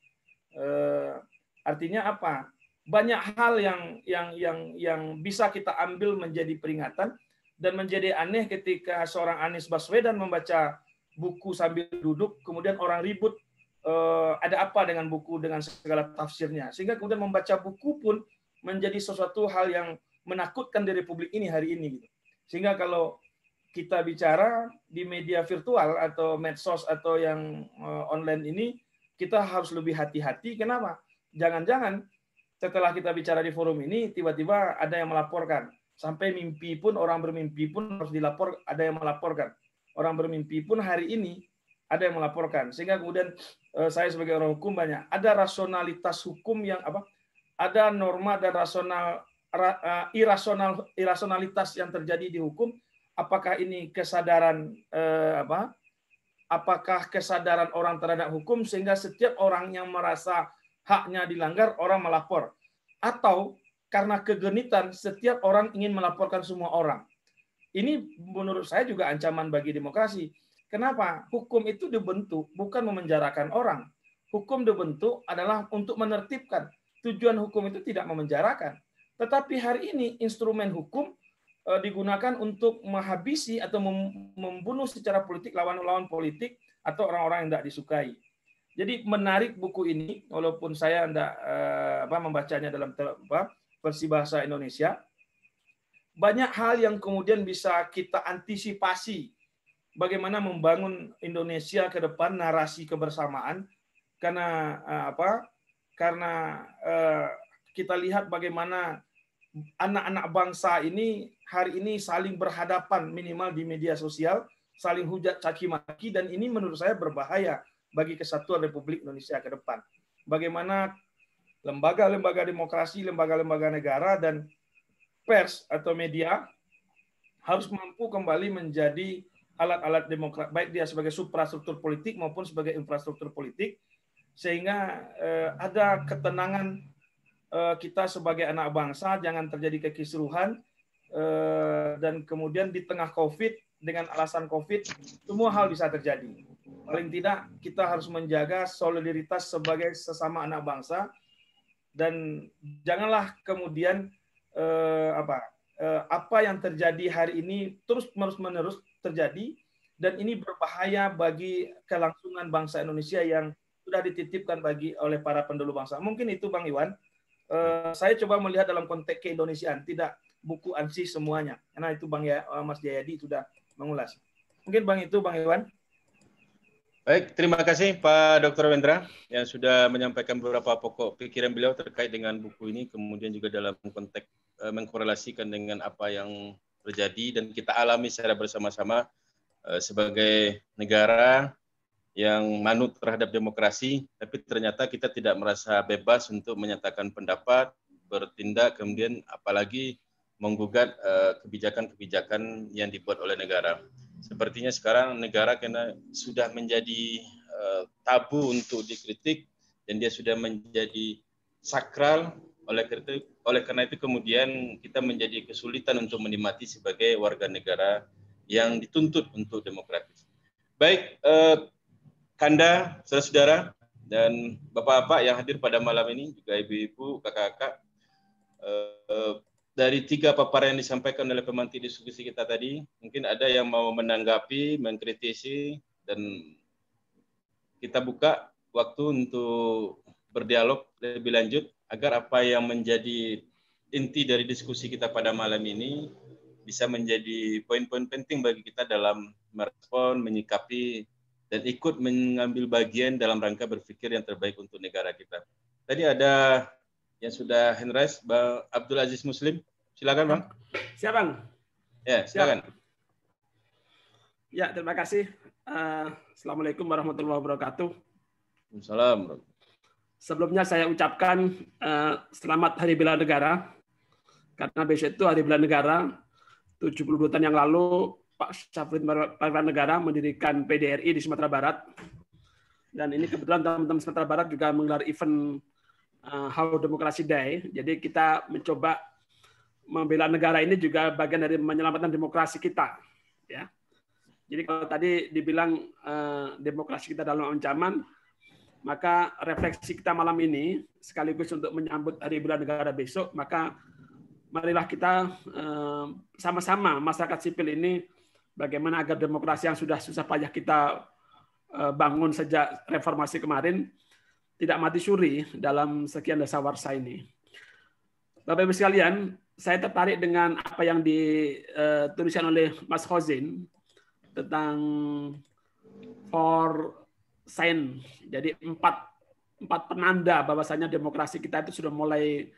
Artinya apa? Banyak hal yang bisa kita ambil menjadi peringatan dan menjadi aneh ketika seorang Anies Baswedan membaca buku sambil duduk, kemudian orang ribut ada apa dengan buku dengan segala tafsirnya, sehingga kemudian membaca buku pun menjadi sesuatu hal yang menakutkan di Republik ini hari ini. Sehingga kalau kita bicara di media virtual atau medsos atau yang online ini, kita harus lebih hati-hati. Kenapa? Jangan-jangan setelah kita bicara di forum ini, tiba-tiba ada yang melaporkan. Sampai mimpi pun, orang bermimpi pun harus dilapor, ada yang melaporkan. Orang bermimpi pun hari ini ada yang melaporkan. Sehingga kemudian saya sebagai orang hukum banyak. Ada rasionalitas hukum yang ada norma dan irasionalitas yang terjadi di hukum. Apakah ini kesadaran apakah kesadaran orang terhadap hukum sehingga setiap orang yang merasa haknya dilanggar, orang melapor. Atau karena kegenitan, setiap orang ingin melaporkan semua orang. Ini menurut saya juga ancaman bagi demokrasi. Kenapa? Hukum itu dibentuk bukan memenjarakan orang. Hukum dibentuk adalah untuk menertibkan. Tujuan hukum itu tidak memenjarakan. Tetapi hari ini instrumen hukum digunakan untuk menghabisi atau membunuh secara politik lawan-lawan politik atau orang-orang yang tidak disukai. Jadi menarik buku ini, walaupun saya tidak membacanya dalam versi bahasa Indonesia, banyak hal yang kemudian bisa kita antisipasi bagaimana membangun Indonesia ke depan, narasi kebersamaan, karena Karena kita lihat bagaimana anak-anak bangsa ini hari ini saling berhadapan minimal di media sosial, saling hujat caci maki, dan ini menurut saya berbahaya bagi kesatuan Republik Indonesia ke depan. Bagaimana lembaga-lembaga demokrasi, lembaga-lembaga negara, dan pers atau media harus mampu kembali menjadi alat-alat demokrat, baik dia sebagai suprastruktur politik maupun sebagai infrastruktur politik, sehingga ada ketenangan kita sebagai anak bangsa, jangan terjadi kekisruhan, dan kemudian di tengah COVID, dengan alasan COVID, semua hal bisa terjadi. Paling tidak kita harus menjaga solidaritas sebagai sesama anak bangsa, dan janganlah kemudian apa yang terjadi hari ini terus-menerus terjadi, dan ini berbahaya bagi kelangsungan bangsa Indonesia yang sudah dititipkan oleh para pendahulu bangsa. Mungkin itu Bang Iwan. Saya coba melihat dalam konteks keindonesiaan, tidak buku ansih semuanya. Karena itu Mas Jayadi sudah mengulas. Mungkin Bang Iwan. Baik, terima kasih Pak Dr. Wendra yang sudah menyampaikan beberapa pokok pikiran beliau terkait dengan buku ini, kemudian juga dalam konteks mengkorelasikan dengan apa yang terjadi dan kita alami secara bersama-sama sebagai negara yang manut terhadap demokrasi, tapi ternyata kita tidak merasa bebas untuk menyatakan pendapat, bertindak, kemudian apalagi menggugat kebijakan-kebijakan yang dibuat oleh negara. Sepertinya sekarang negara karena sudah menjadi tabu untuk dikritik dan dia sudah menjadi sakral, oleh karena itu kemudian kita menjadi kesulitan untuk menikmati sebagai warga negara yang dituntut untuk demokratis. Baik, Kanda, saudara-saudara, dan bapak-bapak yang hadir pada malam ini, juga ibu-ibu, kakak-kakak, dari 3 paparan yang disampaikan oleh pemantik diskusi kita tadi, mungkin ada yang mau menanggapi, mengkritisi, dan kita buka waktu untuk berdialog lebih lanjut, agar apa yang menjadi inti dari diskusi kita pada malam ini bisa menjadi poin-poin penting bagi kita dalam merespon, menyikapi, dan ikut mengambil bagian dalam rangka berpikir yang terbaik untuk negara kita. Tadi ada yang sudah hand raise, Bang Abdul Aziz Muslim. Silakan, Bang. Siap, Bang. Ya, silakan. Ya, terima kasih. Assalamualaikum warahmatullahi wabarakatuh. Waalaikumsalam. Sebelumnya saya ucapkan selamat Hari Bela Negara, karena besok itu Hari Bela Negara. 72 tahun yang lalu Pak Syafruddin Negara mendirikan PDRI di Sumatera Barat. Dan ini kebetulan teman-teman Sumatera Barat juga menggelar event How Democracy Day. Jadi kita mencoba membela negara ini juga bagian dari menyelamatkan demokrasi kita. Ya. Jadi kalau tadi dibilang demokrasi kita dalam ancaman, maka refleksi kita malam ini sekaligus untuk menyambut Hari Bela Negara besok, maka marilah kita sama-sama masyarakat sipil ini bagaimana agar demokrasi yang sudah susah payah kita bangun sejak reformasi kemarin tidak mati suri dalam sekian dasawarsa ini. Bapak Ibu sekalian, saya tertarik dengan apa yang dituliskan oleh Mas Khozin tentang 4 sign. Jadi 4 penanda bahwasanya demokrasi kita itu sudah mulai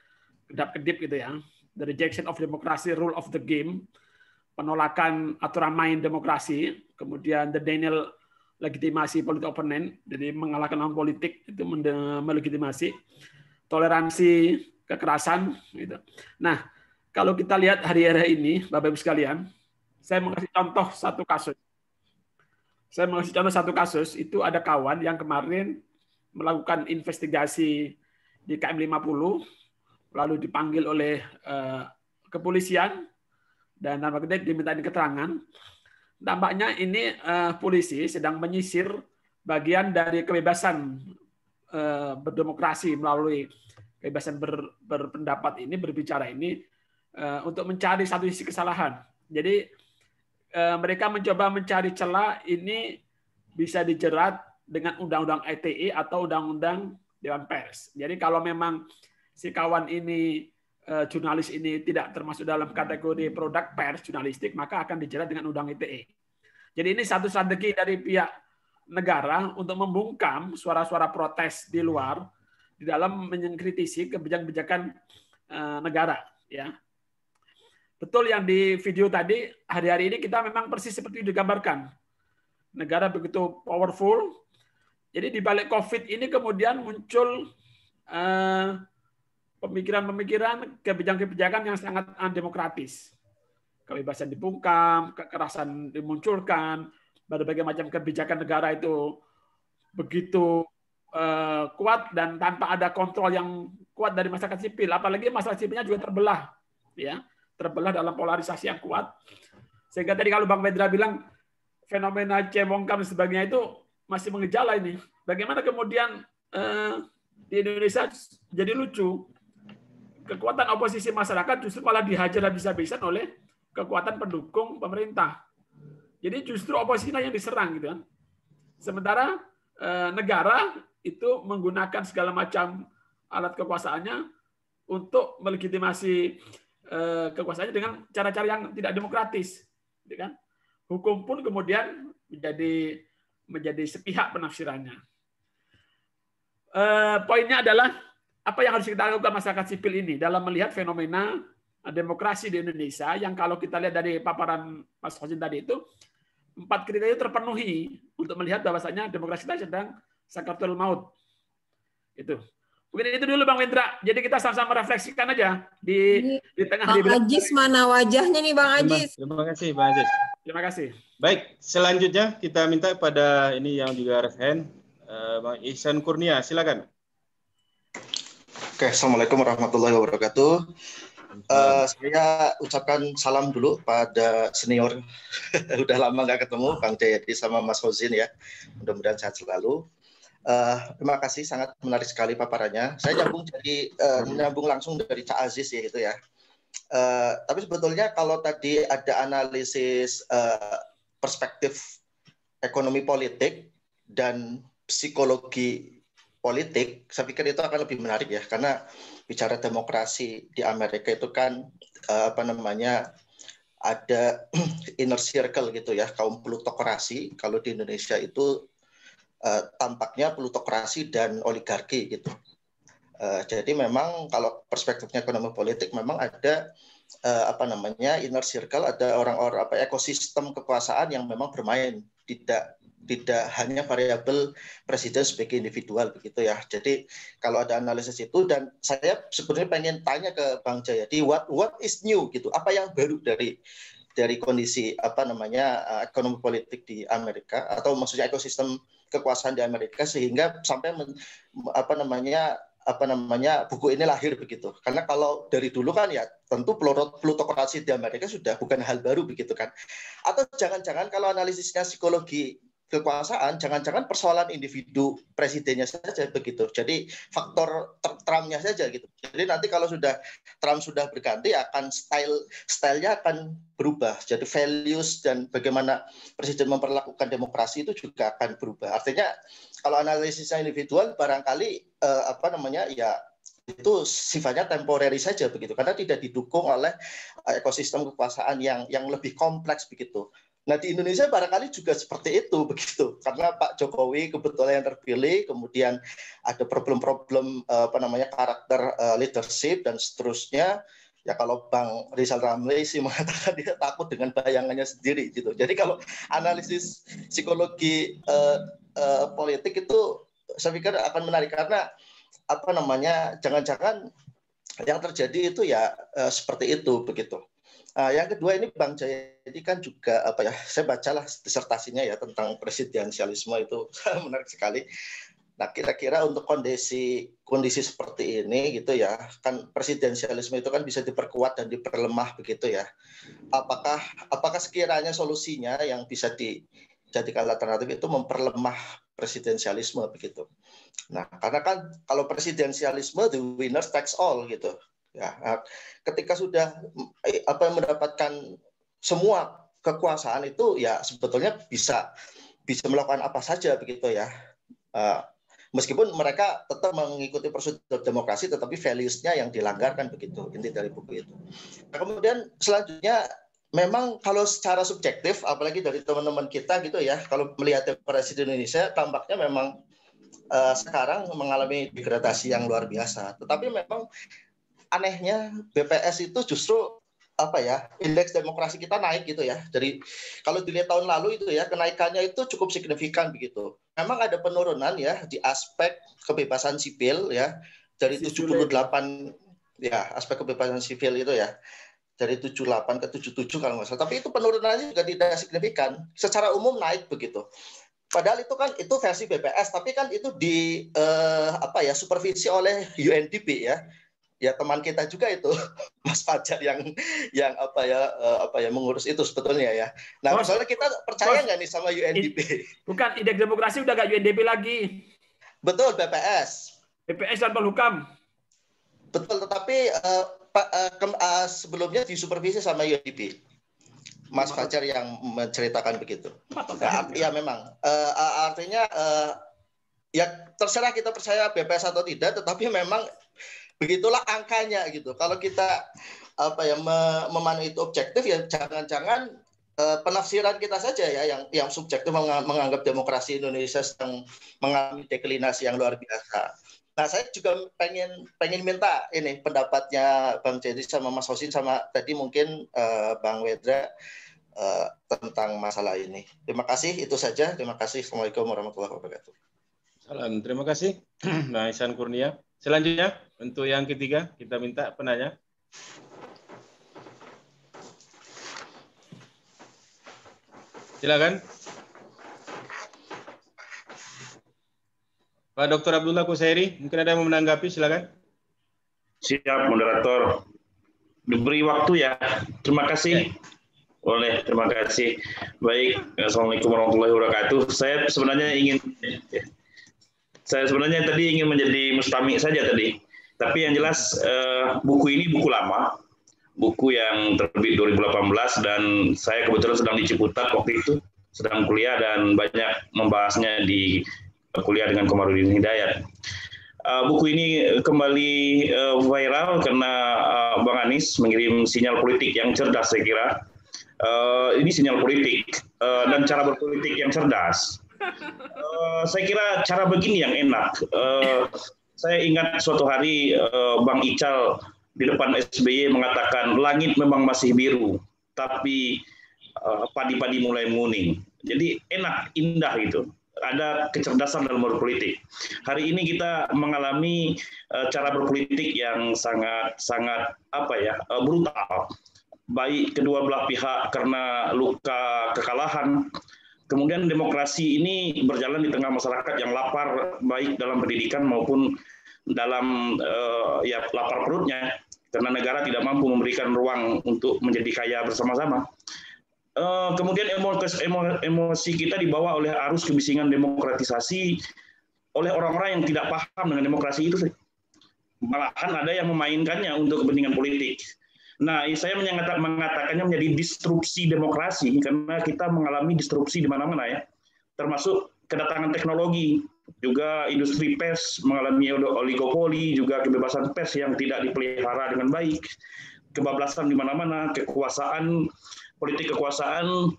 kedap-kedip gitu ya. The rejection of democracy, rule of the game, penolakan aturan main demokrasi, kemudian the denial legitimasi politik opponent, jadi mengalahkan lawan politik itu melegitimasi, toleransi kekerasan gitu. Nah, kalau kita lihat hari-hari ini, Bapak Ibu sekalian, saya mengasih contoh satu kasus. Itu ada kawan yang kemarin melakukan investigasi di KM 50, lalu dipanggil oleh kepolisian dan nampaknya diminta keterangan. Nampaknya ini polisi sedang menyisir bagian dari kebebasan berdemokrasi melalui kebebasan berpendapat ini, berbicara ini, untuk mencari satu sisi kesalahan. Jadi mereka mencoba mencari celah ini bisa dijerat dengan undang-undang ITE atau undang-undang Dewan Pers. Jadi kalau memang si kawan ini, jurnalis ini tidak termasuk dalam kategori produk pers jurnalistik, maka akan dijerat dengan undang ITE. Jadi ini satu strategi dari pihak negara untuk membungkam suara-suara protes di luar di dalam mengkritisi kebijakan-kebijakan negara. Ya, betul yang di video tadi, hari-hari ini kita memang persis seperti digambarkan. negara begitu powerful. Jadi di balik COVID ini kemudian muncul pemikiran-pemikiran, kebijakan-kebijakan yang sangat undemokratis. Kebebasan dibungkam, kekerasan dimunculkan, berbagai macam kebijakan negara itu begitu kuat dan tanpa ada kontrol yang kuat dari masyarakat sipil. Apalagi masyarakat sipilnya juga terbelah, ya, terbelah dalam polarisasi yang kuat. Sehingga tadi kalau Bang Wendra bilang fenomena cebongkam dan sebagainya itu masih mengejala ini. Bagaimana kemudian di Indonesia jadi lucu, kekuatan oposisi masyarakat justru malah dihajar habis-habisan oleh kekuatan pendukung pemerintah. Jadi justru oposisinya yang diserang gitu kan. Sementara negara itu menggunakan segala macam alat kekuasaannya untuk melegitimasi kekuasaannya dengan cara-cara yang tidak demokratis, gitu kan? Hukum pun kemudian menjadi sepihak penafsirannya. Poinnya adalah apa yang harus kita lakukan masyarakat sipil ini dalam melihat fenomena demokrasi di Indonesia yang kalau kita lihat dari paparan Mas Hosin tadi itu 4 kriteria terpenuhi untuk melihat bahwasanya demokrasi kita sedang sakaratul maut. Itu. Mungkin itu dulu Bang Wendra. Jadi kita sama-sama refleksikan aja di tengah Bang Ajis mana wajahnya nih Bang Ajis? Terima kasih Bang Ajis. Terima kasih. Baik, selanjutnya kita minta pada ini yang juga raise hand, Bang Ihsan Kurnia, silakan. Oke, Assalamualaikum warahmatullahi wabarakatuh. Saya ucapkan salam dulu pada senior. Udah lama nggak ketemu, Bang Jayadi sama Mas Hosin ya. Mudah-mudahan sehat selalu. Terima kasih, sangat menarik sekali paparannya. Saya nyambung langsung dari Cak Aziz ya itu ya. Tapi sebetulnya kalau tadi ada analisis perspektif ekonomi politik dan psikologi politik, saya pikir itu akan lebih menarik ya, karena bicara demokrasi di Amerika itu kan ada inner circle gitu ya, kaum plutokrasi. Kalau di Indonesia itu tampaknya plutokrasi dan oligarki gitu. Jadi memang kalau perspektifnya ekonomi politik memang ada inner circle, ada orang-orang ekosistem kekuasaan yang memang bermain, tidak hanya variabel presiden sebagai individual begitu ya. Jadi kalau ada analisis itu, dan saya sebenarnya pengen tanya ke Bang Jayadi, what is new gitu, apa yang baru dari kondisi ekonomi politik di Amerika, atau maksudnya ekosistem kekuasaan di Amerika sehingga sampai buku ini lahir begitu. Karena kalau dari dulu kan ya tentu plutokrasi di Amerika sudah bukan hal baru begitu kan. Atau jangan-jangan kalau analisisnya psikologi kekuasaan, jangan-jangan persoalan individu presidennya saja begitu. Jadi faktor Trumpnya saja gitu. Jadi nanti kalau Trump sudah berganti, akan stylenya akan berubah. Jadi values dan bagaimana presiden memperlakukan demokrasi itu juga akan berubah. Artinya kalau analisisnya individual barangkali itu sifatnya temporary saja begitu, karena tidak didukung oleh ekosistem kekuasaan yang lebih kompleks begitu. Nah di Indonesia barangkali juga seperti itu begitu, karena Pak Jokowi kebetulan yang terpilih, kemudian ada problem-problem karakter leadership dan seterusnya. Ya kalau Bang Rizal Ramli sih mengatakan dia takut dengan bayangannya sendiri gitu. Jadi kalau analisis psikologi politik itu saya pikir akan menarik, karena jangan-jangan yang terjadi itu ya seperti itu begitu. Yang kedua ini Bang Jayadi kan juga saya bacalah disertasinya ya tentang presidensialisme, itu menarik sekali. Nah kira-kira untuk kondisi seperti ini gitu ya, kan presidensialisme itu kan bisa diperkuat dan diperlemah begitu ya. Apakah sekiranya solusinya yang bisa dijadikan alternatif itu memperlemah presidensialisme begitu. Nah karena kan kalau presidensialisme the winner takes all gitu. Ya, ketika sudah mendapatkan semua kekuasaan itu ya sebetulnya bisa melakukan apa saja begitu ya. Meskipun mereka tetap mengikuti prosedur demokrasi, tetapi values-nya yang dilanggarkan begitu, inti dari buku itu. Nah, kemudian selanjutnya memang kalau secara subjektif, apalagi dari teman-teman kita gitu ya, kalau melihat demokrasi di Indonesia tampaknya memang sekarang mengalami degradasi yang luar biasa. Tetapi memang anehnya BPS itu justru indeks demokrasi kita naik gitu ya. Dari kalau dilihat tahun lalu itu ya, kenaikannya itu cukup signifikan begitu. Memang ada penurunan ya di aspek kebebasan sipil ya, dari 78 ya, aspek kebebasan sipil itu ya, dari 78 ke 77 kalau nggak salah. Tapi itu penurunannya juga tidak signifikan. Secara umum naik begitu. Padahal itu kan itu versi BPS, tapi kan itu di supervisi oleh UNDP ya. Ya teman kita juga itu Mas Fajar yang mengurus itu sebetulnya ya. Nah, soalnya kita percaya nggak nih sama UNDP? Bukan, indeks demokrasi udah nggak UNDP lagi. Betul, BPS. BPS dan Polhukam. Betul, tetapi sebelumnya disupervisi sama UNDP. Mas Fajar yang menceritakan begitu. Ya memang. Artinya ya terserah kita percaya BPS atau tidak, tetapi memang begitulah angkanya gitu. Kalau kita memandang itu objektif ya jangan-jangan penafsiran kita saja ya yang subjektif menganggap demokrasi Indonesia sedang mengalami deklinasi yang luar biasa. Nah, saya juga pengen minta ini pendapatnya Bang Jadi sama Mas Hosin sama tadi mungkin Bang Wedra tentang masalah ini. Terima kasih, itu saja. Terima kasih. Assalamualaikum warahmatullahi wabarakatuh. Salam, terima kasih Bang Ihsan Kurnia. Selanjutnya, untuk yang ketiga, kita minta penanya. Silakan. Pak Dr. Abdullah Qusairi, mungkin ada yang mau menanggapi, silakan. Siap, moderator. Diberi waktu ya. Terima kasih. Boleh, terima kasih. Baik, Assalamualaikum warahmatullahi wabarakatuh. Saya sebenarnya tadi ingin menjadi mustami saja tadi. Tapi yang jelas buku ini buku lama, buku yang terbit 2018 dan saya kebetulan sedang di Ciputat waktu itu, sedang kuliah dan banyak membahasnya di kuliah dengan Komarudin Hidayat. Buku ini kembali viral karena Bang Anies mengirim sinyal politik yang cerdas, saya kira. Ini sinyal politik dan cara berpolitik yang cerdas. Saya kira cara begini yang enak. Saya ingat suatu hari Bang Ical di depan SBY mengatakan langit memang masih biru, tapi padi-padi mulai menguning. Jadi enak, indah gitu. Ada kecerdasan dalam berpolitik. Hari ini kita mengalami cara berpolitik yang sangat brutal. Baik kedua belah pihak karena luka kekalahan. Kemudian demokrasi ini berjalan di tengah masyarakat yang lapar, baik dalam pendidikan maupun dalam lapar perutnya, karena negara tidak mampu memberikan ruang untuk menjadi kaya bersama-sama. Kemudian emosi kita dibawa oleh arus kebisingan demokratisasi oleh orang-orang yang tidak paham dengan demokrasi itu. Malahan ada yang memainkannya untuk kepentingan politik. Nah, saya mengatakannya menjadi disrupsi demokrasi karena kita mengalami disrupsi di mana-mana ya, termasuk kedatangan teknologi, juga industri pers mengalami oligopoli, juga kebebasan pers yang tidak dipelihara dengan baik, kebablasan di mana-mana, politik kekuasaan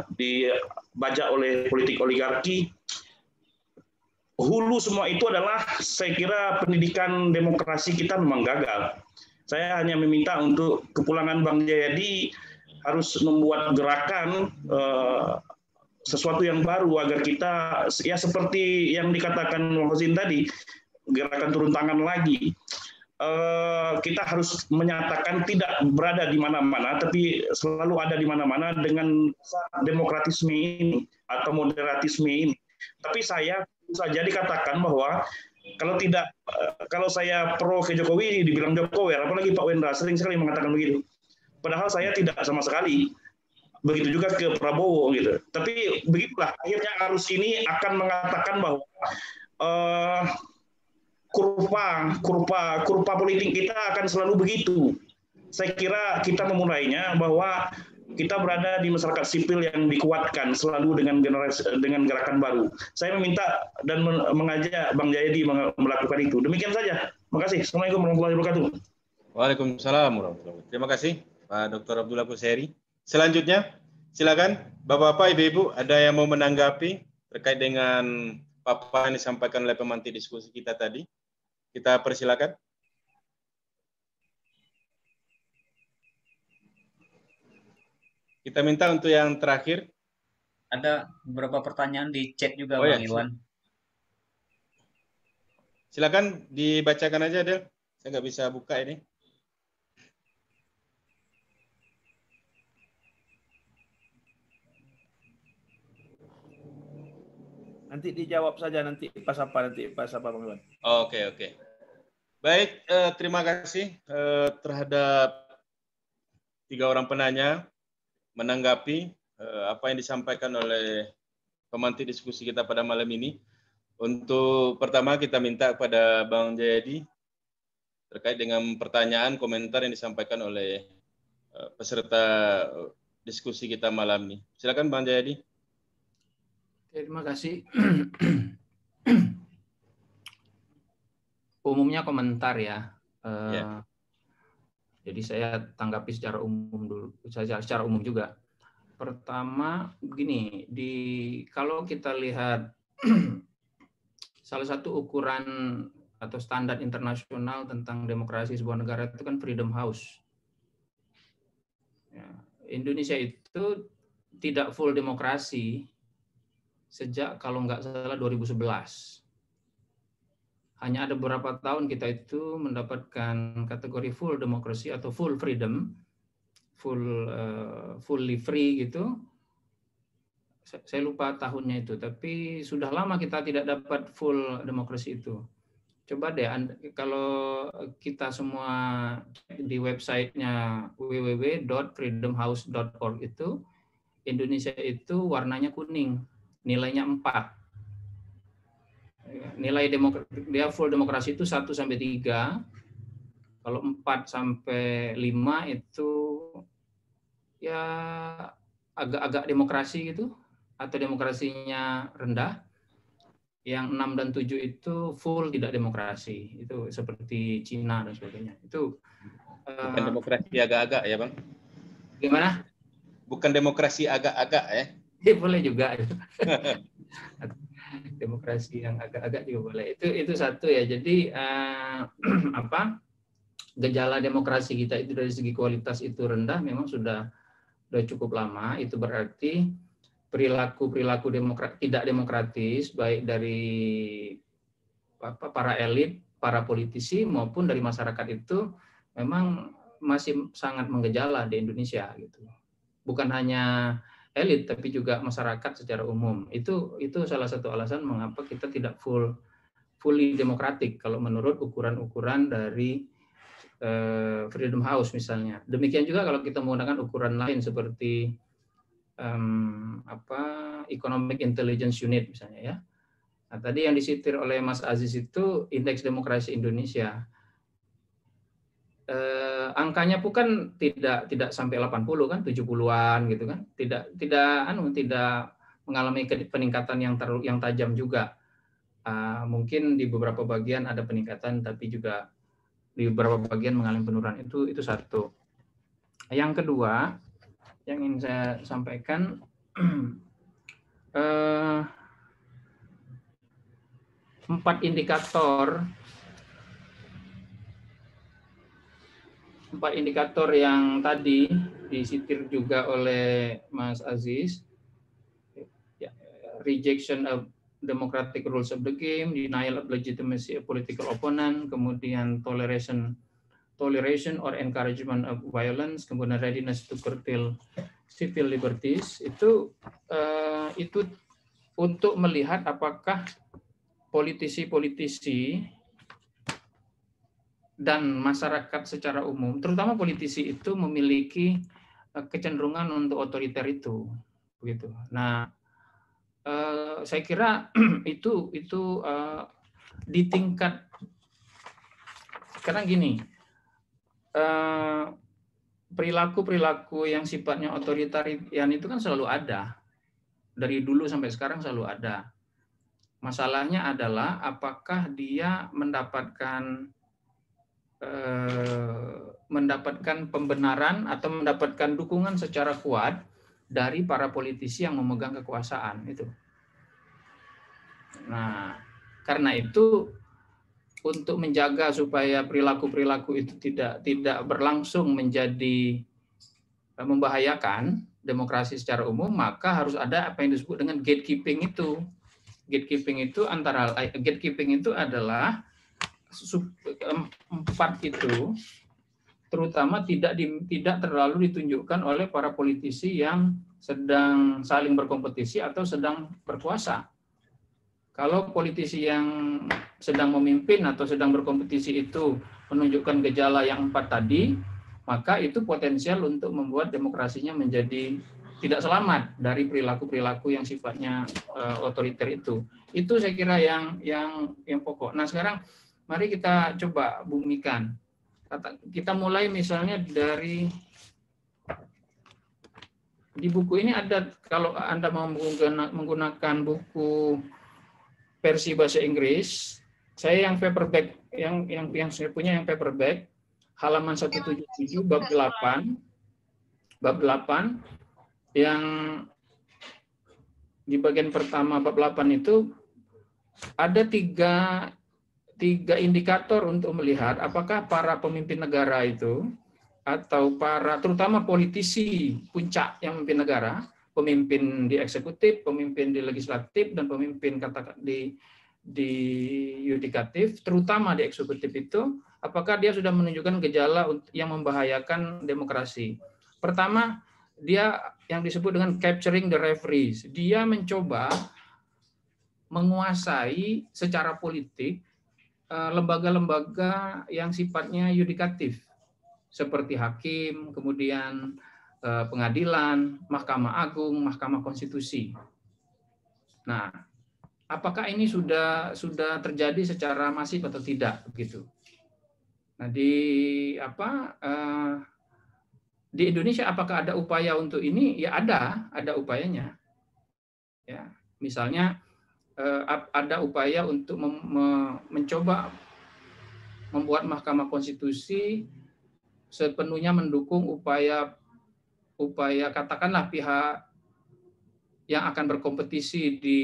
dibajak oleh politik oligarki. Hulu semua itu adalah, saya kira, pendidikan demokrasi kita memang gagal. Saya hanya meminta untuk kepulangan Bang Jayadi harus membuat gerakan sesuatu yang baru agar kita, ya seperti yang dikatakan Bang Hosin tadi, gerakan turun tangan lagi. Kita harus menyatakan tidak berada di mana-mana, tapi selalu ada di mana-mana dengan demokratisme ini atau moderatisme ini. Tapi saya saja dikatakan bahwa kalau saya pro ke Jokowi dibilang Jokowi, apalagi Pak Wendra sering sekali mengatakan begitu. Padahal saya tidak sama sekali. Begitu juga ke Prabowo gitu. Tapi begitulah akhirnya arus ini akan mengatakan bahwa kurva politik kita akan selalu begitu. Saya kira kita memulainya bahwa kita berada di masyarakat sipil yang dikuatkan selalu dengan gerakan baru. Saya meminta dan mengajak Bang Jayadi melakukan itu. Demikian saja. Terima kasih. Assalamualaikum warahmatullahi wabarakatuh. Waalaikumsalam warahmatullahi wabarakatuh. Terima kasih Pak Dr. Abdullah Qusairi. Selanjutnya, silakan Bapak-bapak, Ibu-ibu, ada yang mau menanggapi terkait dengan paparan yang disampaikan oleh pemantik diskusi kita tadi. Kita persilakan. Kita minta untuk yang terakhir. Ada beberapa pertanyaan di chat juga, Oh, Bang ya. Iwan. Silakan dibacakan aja, Del. Saya nggak bisa buka ini. Nanti dijawab saja nanti pas apa Bang Iwan. Oke. Baik, terima kasih terhadap 3 orang penanya menanggapi apa yang disampaikan oleh pemantik diskusi kita pada malam ini. Untuk pertama kita minta kepada Bang Jayadi terkait dengan pertanyaan, komentar yang disampaikan oleh peserta diskusi kita malam ini. Silakan Bang Jayadi. Terima kasih. Umumnya komentar ya. Jadi saya tanggapi secara umum dulu, secara umum juga. Pertama begini, kalau kita lihat salah satu ukuran atau standar internasional tentang demokrasi sebuah negara itu kan Freedom House. Ya, Indonesia itu tidak full demokrasi sejak kalau nggak salah 2011. Hanya ada beberapa tahun kita itu mendapatkan kategori full demokrasi atau full freedom, fully free gitu. Saya lupa tahunnya itu, tapi sudah lama kita tidak dapat full demokrasi itu. Coba deh, kalau kita semua di websitenya www.freedomhouse.org itu, Indonesia itu warnanya kuning, nilainya 4. Nilai dia full demokrasi itu 1 sampai 3. Kalau 4 sampai 5 itu ya agak-agak demokrasi gitu, atau demokrasinya rendah. Yang 6 dan 7 itu full tidak demokrasi. Itu seperti Cina dan sebagainya. Itu bukan demokrasi agak-agak ya, Bang? Gimana? Bukan demokrasi agak-agak ya? Boleh juga. Demokrasi yang agak-agak juga boleh. Itu satu ya. Jadi gejala demokrasi kita itu dari segi kualitas itu rendah memang sudah cukup lama. Itu berarti perilaku tidak demokratis baik dari para elit, para politisi maupun dari masyarakat itu memang masih sangat menggejala di Indonesia gitu. Bukan hanya elit tapi juga masyarakat secara umum. Itu salah satu alasan mengapa kita tidak fully demokratik kalau menurut ukuran-ukuran dari Freedom House misalnya. Demikian juga kalau kita menggunakan ukuran lain seperti Economic Intelligence Unit misalnya ya. Nah, tadi yang disitir oleh Mas Aziz itu indeks demokrasi Indonesia. Angkanya bukan tidak sampai 80 kan, 70-an gitu kan. Tidak mengalami peningkatan yang tajam juga. Mungkin di beberapa bagian ada peningkatan tapi juga di beberapa bagian mengalami penurunan. Itu satu. Yang kedua yang ingin saya sampaikan 4 indikator yang tadi disitir juga oleh Mas Aziz, rejection of democratic rules of the game, denial of legitimacy of political opponent, kemudian toleration or encouragement of violence, kemudian readiness to curtail civil liberties, itu untuk melihat apakah politisi-politisi dan masyarakat secara umum, terutama politisi itu memiliki kecenderungan untuk otoriter itu, begitu. Nah, saya kira itu di tingkat sekarang gini, perilaku yang sifatnya otoritarian itu kan selalu ada, dari dulu sampai sekarang selalu ada. Masalahnya adalah apakah dia mendapatkan pembenaran atau mendapatkan dukungan secara kuat dari para politisi yang memegang kekuasaan itu. Nah, karena itu untuk menjaga supaya perilaku-perilaku itu tidak berlangsung menjadi membahayakan, demokrasi secara umum, maka harus ada apa yang disebut dengan gatekeeping itu. Gatekeeping itu adalah 4 itu terutama tidak terlalu ditunjukkan oleh para politisi yang sedang saling berkompetisi atau sedang berkuasa. Kalau politisi yang sedang memimpin atau sedang berkompetisi itu menunjukkan gejala yang 4 tadi, maka itu potensial untuk membuat demokrasinya menjadi tidak selamat dari perilaku-perilaku yang sifatnya otoriter itu. Itu saya kira yang pokok. Nah, sekarang mari kita coba bumikan. Kita mulai misalnya dari di buku ini ada, kalau Anda mau menggunakan buku versi bahasa Inggris, saya yang paperback, yang saya punya yang paperback, halaman 177 bab 8 yang di bagian pertama bab 8 itu ada tiga indikator untuk melihat apakah para pemimpin negara itu atau terutama politisi puncak yang memimpin negara, pemimpin di eksekutif, pemimpin di legislatif, dan pemimpin di yudikatif, terutama di eksekutif itu, apakah dia sudah menunjukkan gejala yang membahayakan demokrasi. Pertama, dia yang disebut dengan capturing the referees. Dia mencoba menguasai secara politik lembaga-lembaga yang sifatnya yudikatif, seperti hakim, kemudian pengadilan, Mahkamah Agung, Mahkamah Konstitusi. Nah, apakah ini sudah terjadi secara masif atau tidak begitu? Nah, di Indonesia apakah ada upaya untuk ini? Ya ada upayanya. Ya, misalnya ada upaya untuk mencoba membuat Mahkamah Konstitusi sepenuhnya mendukung upaya katakanlah pihak yang akan berkompetisi di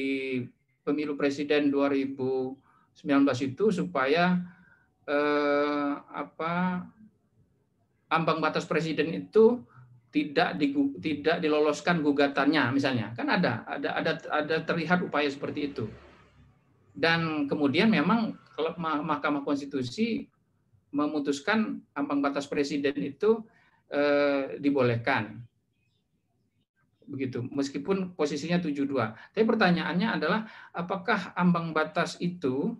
pemilu presiden 2019 itu supaya ambang batas presiden itu tidak diloloskan gugatannya, misalnya. Kan ada terlihat upaya seperti itu. Dan kemudian memang kalau Mahkamah Konstitusi memutuskan ambang batas presiden itu dibolehkan. Begitu, meskipun posisinya 72. Tapi pertanyaannya adalah apakah ambang batas itu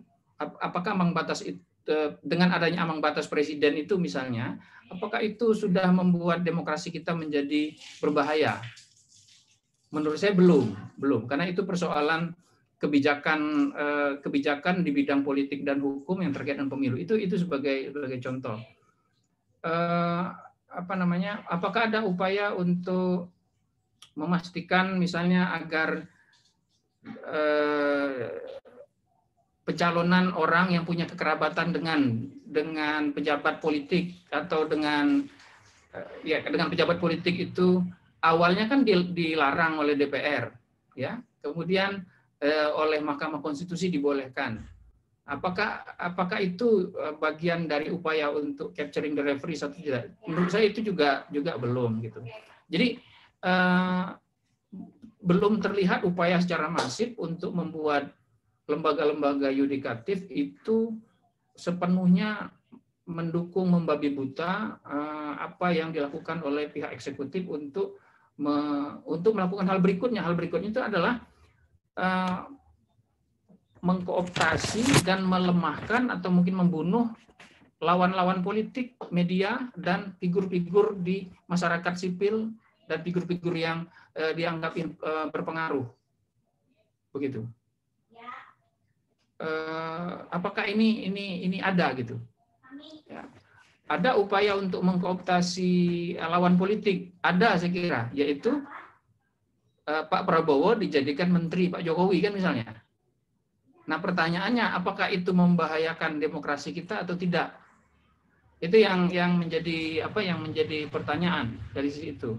dengan adanya ambang batas presiden itu misalnya, apakah itu sudah membuat demokrasi kita menjadi berbahaya? Menurut saya belum, karena itu persoalan kebijakan di bidang politik dan hukum yang terkait dengan pemilu. Itu sebagai contoh. Apakah ada upaya untuk memastikan misalnya agar pencalonan orang yang punya kekerabatan dengan pejabat politik atau dengan pejabat politik itu awalnya kan dilarang oleh DPR, ya, kemudian oleh Mahkamah Konstitusi dibolehkan. Apakah itu bagian dari upaya untuk capturing the referees atau tidak? Menurut saya itu juga belum gitu. Jadi belum terlihat upaya secara masif untuk membuat lembaga-lembaga yudikatif itu sepenuhnya mendukung membabi buta apa yang dilakukan oleh pihak eksekutif untuk melakukan hal berikutnya. Hal berikutnya itu adalah mengkooptasi dan melemahkan atau mungkin membunuh lawan-lawan politik, media, dan figur-figur di masyarakat sipil dan figur-figur yang dianggap berpengaruh. Begitu. Apakah ini ada gitu? Ya. Ada upaya untuk mengkooptasi lawan politik, ada saya kira, yaitu Pak Prabowo dijadikan menteri Pak Jokowi kan misalnya. Nah pertanyaannya, apakah itu membahayakan demokrasi kita atau tidak? Itu yang menjadi pertanyaan dari sisi itu.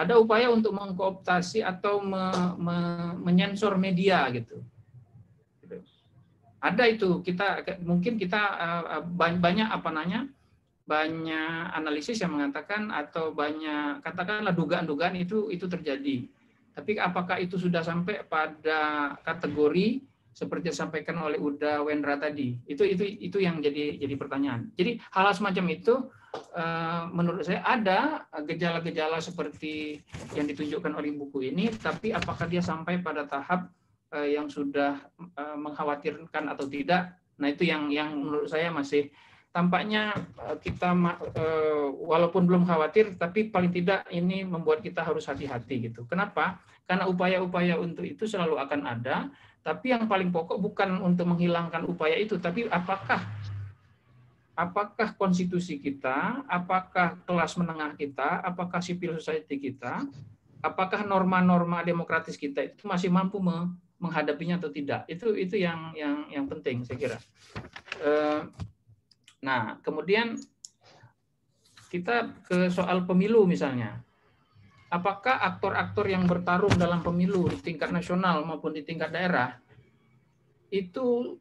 Ada upaya untuk mengkooptasi atau menyensor media gitu. Ada itu, mungkin kita banyak banyak analisis yang mengatakan atau banyak katakanlah dugaan-dugaan itu terjadi. Tapi apakah itu sudah sampai pada kategori seperti yang disampaikan oleh Uda Wendra tadi? Itu yang jadi pertanyaan. Jadi hal semacam itu menurut saya ada gejala-gejala seperti yang ditunjukkan oleh buku ini, tapi apakah dia sampai pada tahap yang sudah mengkhawatirkan atau tidak? Nah, itu yang menurut saya masih tampaknya kita walaupun belum khawatir, tapi paling tidak ini membuat kita harus hati-hati gitu. Kenapa? Karena upaya-upaya untuk itu selalu akan ada, tapi yang paling pokok bukan untuk menghilangkan upaya itu, tapi apakah konstitusi kita, apakah kelas menengah kita, apakah civil society kita, apakah norma-norma demokratis kita itu masih mampu menghadapinya atau tidak? Itu yang penting saya kira. Nah, kemudian kita ke soal pemilu misalnya. Apakah aktor-aktor yang bertarung dalam pemilu di tingkat nasional maupun di tingkat daerah itu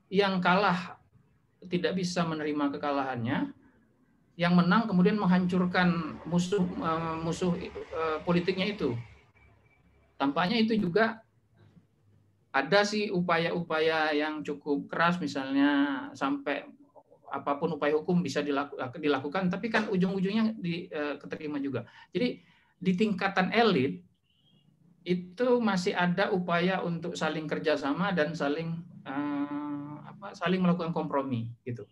yang kalah tidak bisa menerima kekalahannya, yang menang kemudian menghancurkan musuh politiknya itu? Tampaknya itu juga ada sih upaya-upaya yang cukup keras, misalnya sampai apapun upaya hukum bisa dilakukan, tapi kan ujung-ujungnya keterima juga. Jadi di tingkatan elit itu masih ada upaya untuk saling kerjasama dan saling melakukan kompromi gitu.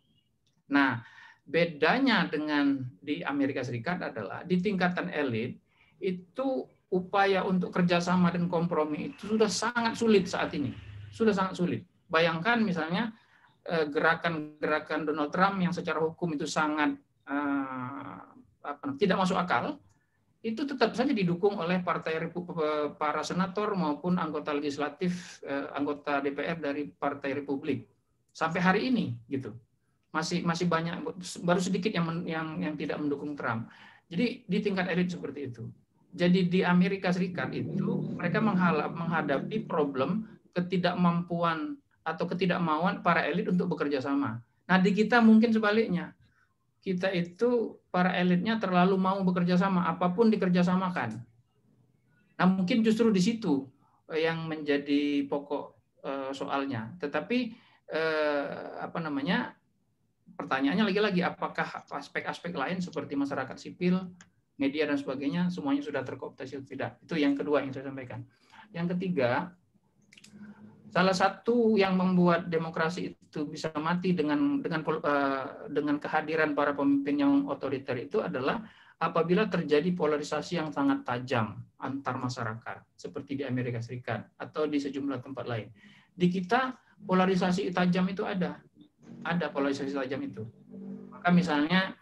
Nah, bedanya dengan di Amerika Serikat adalah di tingkatan elit itu upaya untuk kerjasama dan kompromi itu sudah sangat sulit saat ini, sudah sangat sulit. Bayangkan misalnya gerakan Donald Trump yang secara hukum itu sangat tidak masuk akal, itu tetap saja didukung oleh para senator maupun anggota legislatif, anggota DPR dari Partai Republik sampai hari ini gitu. Masih banyak, baru sedikit yang tidak mendukung Trump. Jadi di tingkat elit seperti itu. Jadi di Amerika Serikat itu mereka menghadapi problem ketidakmampuan atau ketidakmauan para elit untuk bekerja sama. Nah, di kita mungkin sebaliknya. Kita itu para elitnya terlalu mau bekerja sama, apapun dikerjasamakan. Nah, mungkin justru di situ yang menjadi pokok soalnya. Tetapi pertanyaannya lagi-lagi, apakah aspek-aspek lain seperti masyarakat sipil, media dan sebagainya semuanya sudah terkooptasi atau tidak? Itu yang kedua yang saya sampaikan. Yang ketiga, salah satu yang membuat demokrasi itu bisa mati dengan kehadiran para pemimpin yang otoriter itu adalah apabila terjadi polarisasi yang sangat tajam antar masyarakat seperti di Amerika Serikat atau di sejumlah tempat lain. Di kita polarisasi tajam itu ada polarisasi tajam itu. Maka misalnya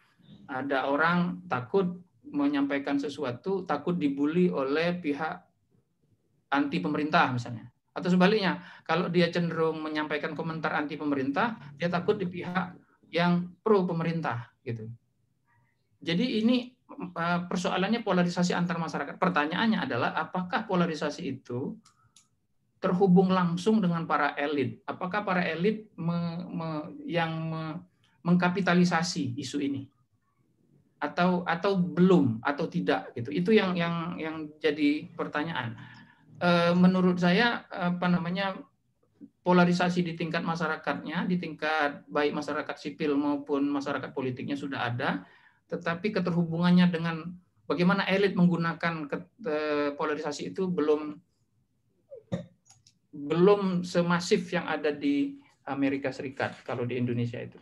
ada orang takut menyampaikan sesuatu, takut dibully oleh pihak anti pemerintah misalnya. Atau sebaliknya, kalau dia cenderung menyampaikan komentar anti pemerintah, dia takut di pihak yang pro pemerintah gitu. Jadi ini persoalannya polarisasi antar masyarakat. Pertanyaannya adalah apakah polarisasi itu terhubung langsung dengan para elit? Apakah para elit mengkapitalisasi isu ini? Atau belum atau tidak gitu. Itu yang jadi pertanyaan. Menurut saya polarisasi di tingkat masyarakatnya, di tingkat baik masyarakat sipil maupun masyarakat politiknya sudah ada, tetapi keterhubungannya dengan bagaimana elit menggunakan polarisasi itu belum semasif yang ada di Amerika Serikat kalau di Indonesia itu.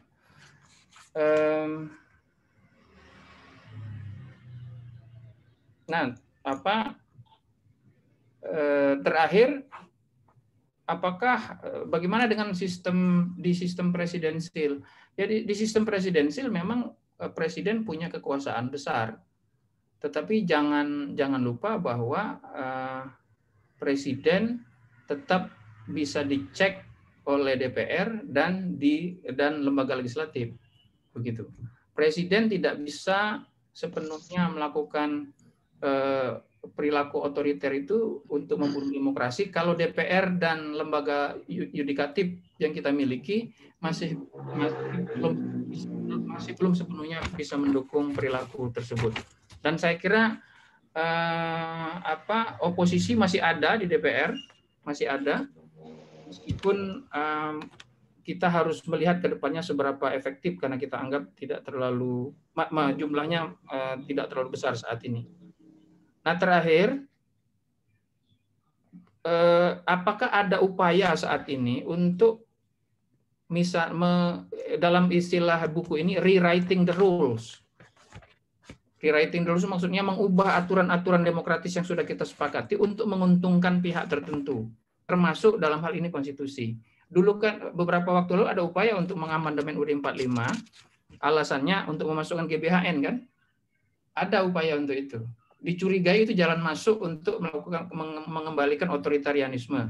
Nah, terakhir, apakah bagaimana dengan sistem presidensil? Jadi di sistem presidensil memang presiden punya kekuasaan besar, tetapi jangan lupa bahwa presiden tetap bisa dicek oleh DPR dan lembaga legislatif, begitu. Presiden tidak bisa sepenuhnya melakukan perilaku otoriter itu untuk membunuh demokrasi kalau DPR dan lembaga yudikatif yang kita miliki masih belum sepenuhnya bisa mendukung perilaku tersebut. Dan saya kira oposisi masih ada di DPR, masih ada, meskipun kita harus melihat ke depannya seberapa efektif karena kita anggap tidak terlalu jumlahnya tidak terlalu besar saat ini. Nah, terakhir, apakah ada upaya saat ini untuk dalam istilah buku ini rewriting the rules. Rewriting the rules maksudnya mengubah aturan-aturan demokratis yang sudah kita sepakati untuk menguntungkan pihak tertentu, termasuk dalam hal ini konstitusi. Dulu kan beberapa waktu lalu ada upaya untuk mengamandemen UUD 45, alasannya untuk memasukkan GBHN kan? Ada upaya untuk itu. Dicurigai itu jalan masuk untuk melakukan mengembalikan otoritarianisme.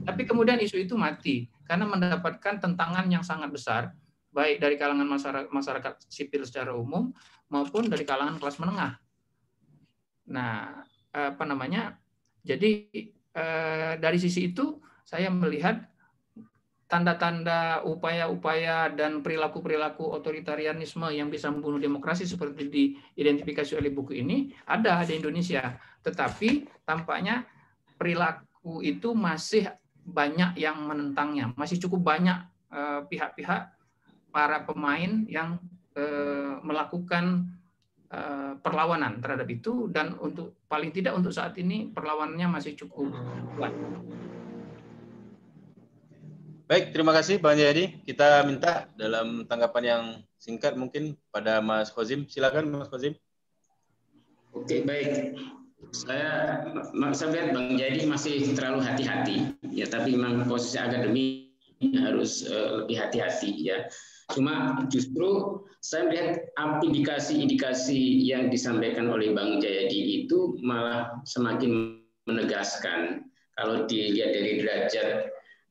Tapi kemudian isu itu mati karena mendapatkan tentangan yang sangat besar, baik dari kalangan masyarakat sipil secara umum maupun dari kalangan kelas menengah. Nah, jadi dari sisi itu saya melihat tanda-tanda upaya-upaya dan perilaku-perilaku otoritarianisme yang bisa membunuh demokrasi seperti diidentifikasi oleh buku ini ada di Indonesia. Tetapi tampaknya perilaku itu masih banyak yang menentangnya. Masih cukup banyak pihak-pihak, para pemain yang melakukan perlawanan terhadap itu, dan untuk paling tidak untuk saat ini perlawanannya masih cukup kuat. Baik, terima kasih Bang Jayadi. Kita minta dalam tanggapan yang singkat mungkin pada Mas Kozim. Silakan Mas Kozim. Oke, baik. Saya lihat Bang Jayadi masih terlalu hati-hati, ya. Tapi memang posisi akademi harus lebih hati-hati, ya. Cuma justru saya melihat indikasi-indikasi yang disampaikan oleh Bang Jayadi itu malah semakin menegaskan. Kalau dilihat dari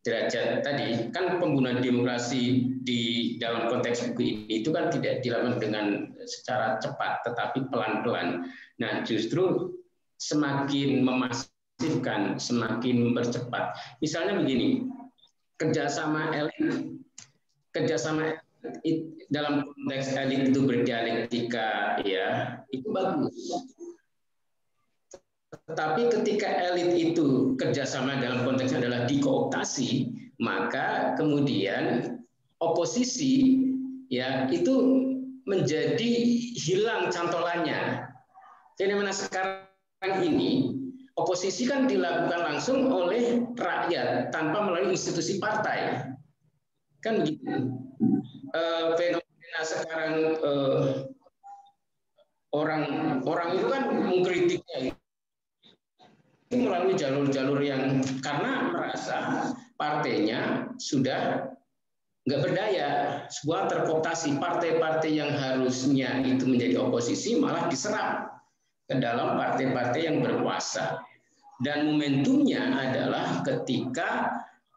derajat tadi, kan pembunuhan demokrasi di dalam konteks buku ini itu kan tidak dilakukan dengan secara cepat, tetapi pelan-pelan. Nah, justru semakin memasifkan, semakin mempercepat. Misalnya begini, kerjasama elit dalam konteks elit itu berdialektika, ya, itu bagus. Tetapi ketika elit itu kerjasama dalam konteks adalah dikooptasi, maka kemudian oposisi, ya, itu menjadi hilang cantolannya. Fenomena sekarang ini, oposisi kan dilakukan langsung oleh rakyat tanpa melalui institusi partai, kan begitu. Fenomena sekarang orang itu kan mengkritiknya melalui jalur-jalur yang karena merasa partainya sudah nggak berdaya, sebuah terkooptasi. Partai-partai yang harusnya itu menjadi oposisi malah diserap ke dalam partai-partai yang berkuasa. Dan momentumnya adalah ketika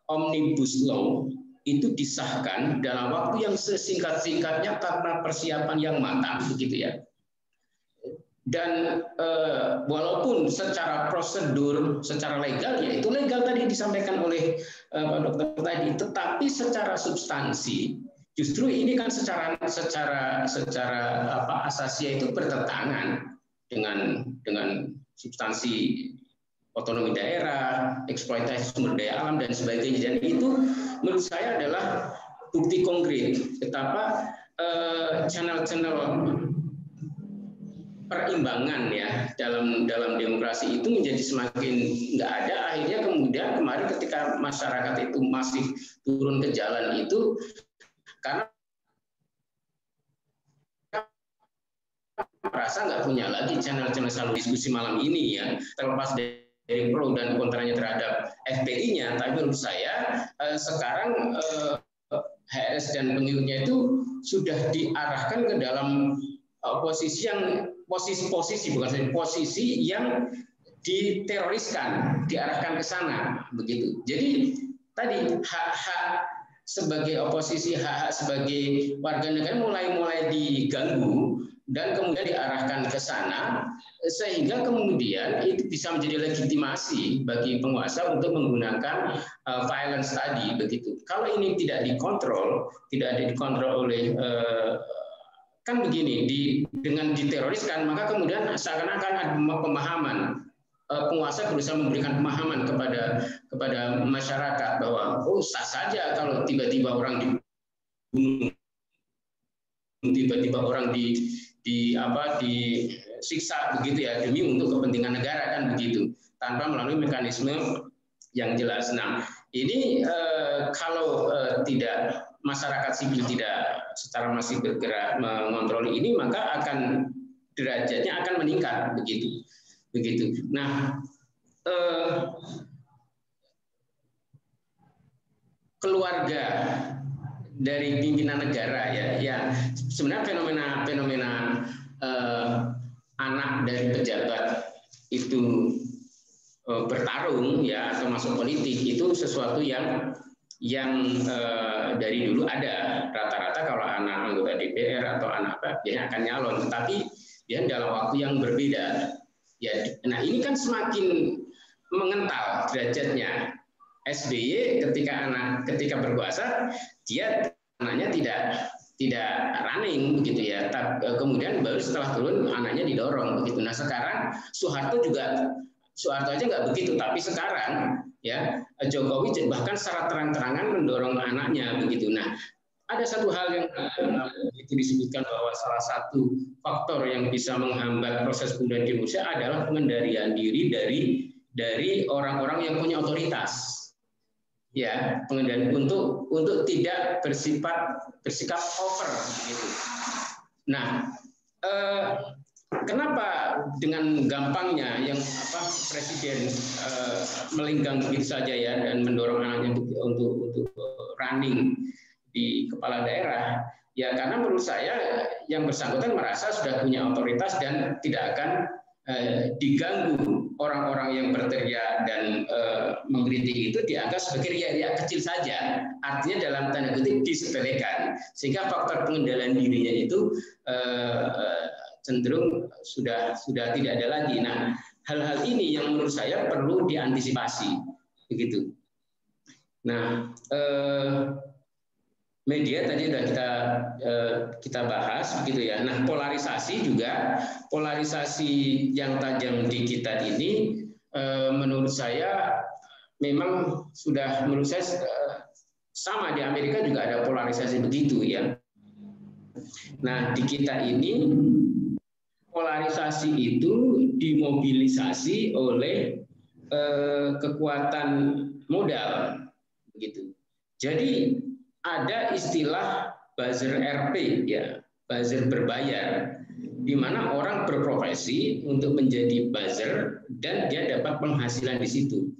Omnibus Law itu disahkan dalam waktu yang sesingkat-singkatnya tanpa persiapan yang matang, begitu ya. Dan walaupun secara prosedur, secara legal, ya itu legal tadi disampaikan oleh Pak Dokter tadi, tetapi secara substansi justru ini kan secara asasi itu bertentangan dengan substansi otonomi daerah, eksploitasi sumber daya alam dan sebagainya. Dan itu menurut saya adalah bukti konkret betapa channel-channel perimbangan, ya, dalam demokrasi itu menjadi semakin nggak ada. Akhirnya kemudian kemarin ketika masyarakat itu masih turun ke jalan itu karena merasa nggak punya lagi channel-channel selalu diskusi malam ini, ya, terlepas dari pro dan kontranya terhadap FPI-nya. Tapi menurut saya sekarang HS dan pengikutnya itu sudah diarahkan ke dalam posisi yang diteroriskan, diarahkan ke sana, begitu. Jadi tadi hak-hak sebagai oposisi, hak-hak sebagai warga negara mulai diganggu dan kemudian diarahkan ke sana, sehingga kemudian itu bisa menjadi legitimasi bagi penguasa untuk menggunakan violence tadi, begitu. Kalau ini tidak dikontrol oleh kan begini, dengan diteroriskan, maka kemudian seakan-akan ada pemahaman, penguasa berusaha memberikan pemahaman kepada masyarakat bahwa sah saja kalau tiba-tiba orang dibunuh, tiba-tiba orang disiksa begitu ya, demi untuk kepentingan negara, kan begitu, tanpa melalui mekanisme yang jelas. Nah, ini kalau tidak masyarakat sipil tidak secara masif bergerak mengontrol ini, maka akan derajatnya akan meningkat, begitu. Nah, keluarga dari pimpinan negara ya sebenarnya fenomena anak dari pejabat itu bertarung ya atau masuk politik itu sesuatu yang dari dulu ada. Rata-rata kalau anak anggota DPR atau anak apa dia akan nyalon, tetapi dia dalam waktu yang berbeda. Ya, nah ini kan semakin mengental derajatnya. SBY ketika berkuasa dia anaknya tidak running begitu ya. Kemudian baru setelah turun anaknya didorong begitu. Nah sekarang Soeharto aja nggak begitu, tapi sekarang ya Jokowi bahkan secara terang-terangan mendorong anaknya begitu. Nah ada satu hal yang itu disebutkan bahwa salah satu faktor yang bisa menghambat proses pemulihan di Indonesia adalah pengendalian diri dari orang-orang yang punya otoritas. Ya, pengendalian untuk tidak bersikap over gitu. Nah, kenapa dengan gampangnya yang presiden melinggang begitu saja ya dan mendorong anaknya untuk running di kepala daerah? Ya karena menurut saya yang bersangkutan merasa sudah punya otoritas dan tidak akan diganggu. Orang-orang yang berteriak dan mengkritik itu dianggap sebagai riak-riak kecil saja, artinya dalam tanda kutip disepelekan, sehingga faktor pengendalian dirinya itu cenderung sudah tidak ada lagi. Nah, hal-hal ini yang menurut saya perlu diantisipasi, begitu. Nah, media tadi sudah kita bahas begitu ya. Nah, polarisasi yang tajam di kita ini menurut saya memang sudah sama di Amerika juga ada polarisasi begitu ya. Nah, di kita ini polarisasi itu dimobilisasi oleh kekuatan modal begitu. Jadi ada istilah buzzer RP ya, buzzer berbayar, di mana orang berprofesi untuk menjadi buzzer dan dia dapat penghasilan di situ.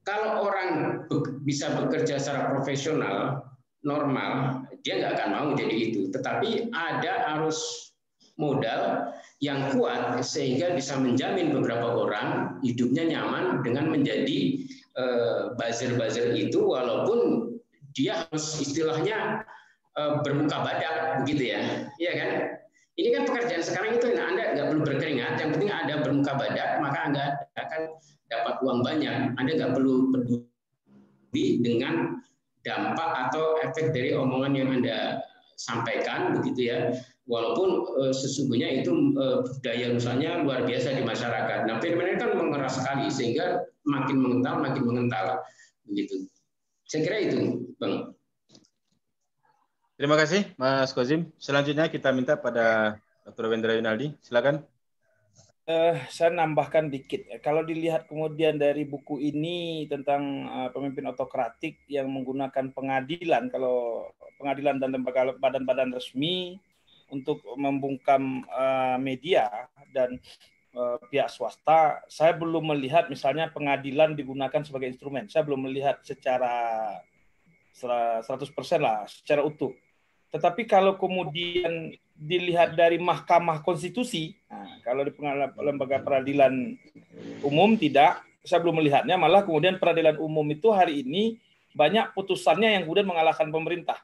Kalau orang bisa bekerja secara profesional normal, dia nggak akan mau jadi itu. Tetapi ada arus modal yang kuat sehingga bisa menjamin beberapa orang hidupnya nyaman dengan menjadi buzzer-buzzer itu, walaupun dia harus istilahnya bermuka badak begitu ya, iya kan? Ini kan pekerjaan sekarang itu, Anda nggak perlu berkeringat, yang penting Anda bermuka badak, maka Anda akan dapat uang banyak. Anda nggak perlu peduli dengan dampak atau efek dari omongan yang Anda sampaikan begitu ya. Walaupun sesungguhnya itu daya rusaknya luar biasa di masyarakat. Nah, fenomena kan mengeras sekali sehingga makin mengental begitu. Saya kira itu, Bang. Terima kasih, Mas Kozim. Selanjutnya kita minta pada Dr. Wendra Yunaldi. Silakan. Saya nambahkan dikit. Kalau dilihat kemudian dari buku ini tentang pemimpin otokratik yang menggunakan pengadilan, kalau pengadilan dan lembaga badan-badan resmi untuk membungkam media dan pihak swasta, saya belum melihat misalnya pengadilan digunakan sebagai instrumen. Saya belum melihat secara 100% lah, secara utuh. Tetapi kalau kemudian dilihat dari Mahkamah Konstitusi, nah, kalau di lembaga peradilan umum tidak, saya belum melihatnya. Malah kemudian peradilan umum itu hari ini banyak putusannya yang kemudian mengalahkan pemerintah.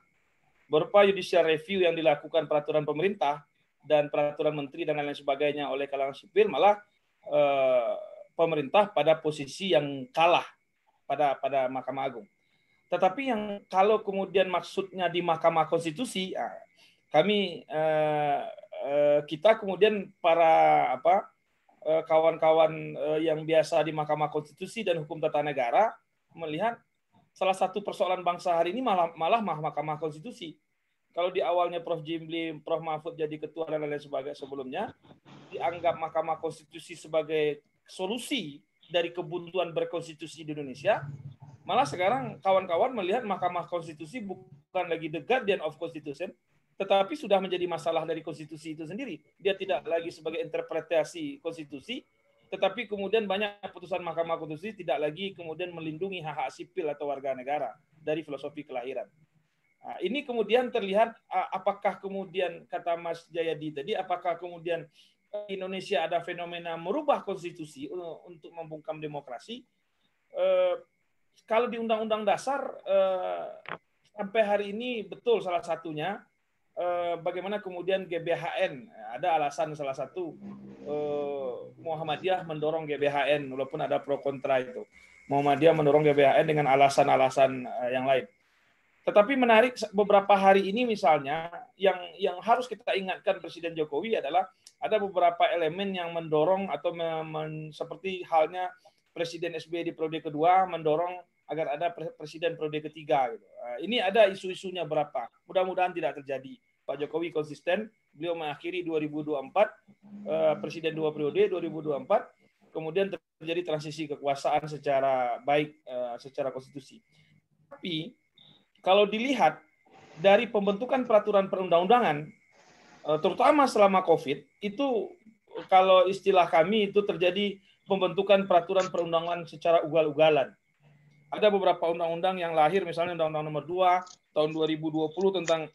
Berupa judicial review yang dilakukan peraturan pemerintah, dan peraturan menteri dan lain-lain sebagainya oleh kalangan sipil, malah pemerintah pada posisi yang kalah pada Mahkamah Agung. Tetapi yang kalau kemudian maksudnya di Mahkamah Konstitusi, kita kemudian para kawan-kawan yang biasa di Mahkamah Konstitusi dan Hukum Tata Negara melihat salah satu persoalan bangsa hari ini malah Mahkamah Konstitusi. Kalau di awalnya Prof. Jimli, Prof. Mahfud jadi ketua dan lain-lain sebagainya sebelumnya, dianggap Mahkamah Konstitusi sebagai solusi dari kebuntuan berkonstitusi di Indonesia, malah sekarang kawan-kawan melihat Mahkamah Konstitusi bukan lagi the guardian of constitution, tetapi sudah menjadi masalah dari konstitusi itu sendiri. Dia tidak lagi sebagai interpretasi konstitusi, tetapi kemudian banyak putusan Mahkamah Konstitusi tidak lagi kemudian melindungi hak-hak sipil atau warga negara dari filosofi kelahiran. Nah, ini kemudian terlihat apakah kemudian kata Mas Jayadi tadi, apakah kemudian Indonesia ada fenomena merubah konstitusi untuk membungkam demokrasi? Kalau di Undang-Undang Dasar sampai hari ini betul salah satunya bagaimana kemudian GBHN, ada alasan salah satu Muhammadiyah mendorong GBHN walaupun ada pro kontra itu. Muhammadiyah mendorong GBHN dengan alasan-alasan yang lain. Tetapi menarik beberapa hari ini misalnya yang harus kita ingatkan Presiden Jokowi adalah ada beberapa elemen yang mendorong atau seperti halnya Presiden SBY di periode kedua mendorong agar ada presiden periode ketiga. Gitu. Ini ada isu-isunya berapa. Mudah-mudahan tidak terjadi. Pak Jokowi konsisten, beliau mengakhiri 2024, presiden 2 periode 2024, kemudian terjadi transisi kekuasaan secara baik, secara konstitusi. Tapi kalau dilihat dari pembentukan peraturan perundang-undangan, terutama selama COVID, itu kalau istilah kami itu terjadi pembentukan peraturan perundangan secara ugal-ugalan. Ada beberapa undang-undang yang lahir, misalnya Undang-Undang Nomor 2 tahun 2020 tentang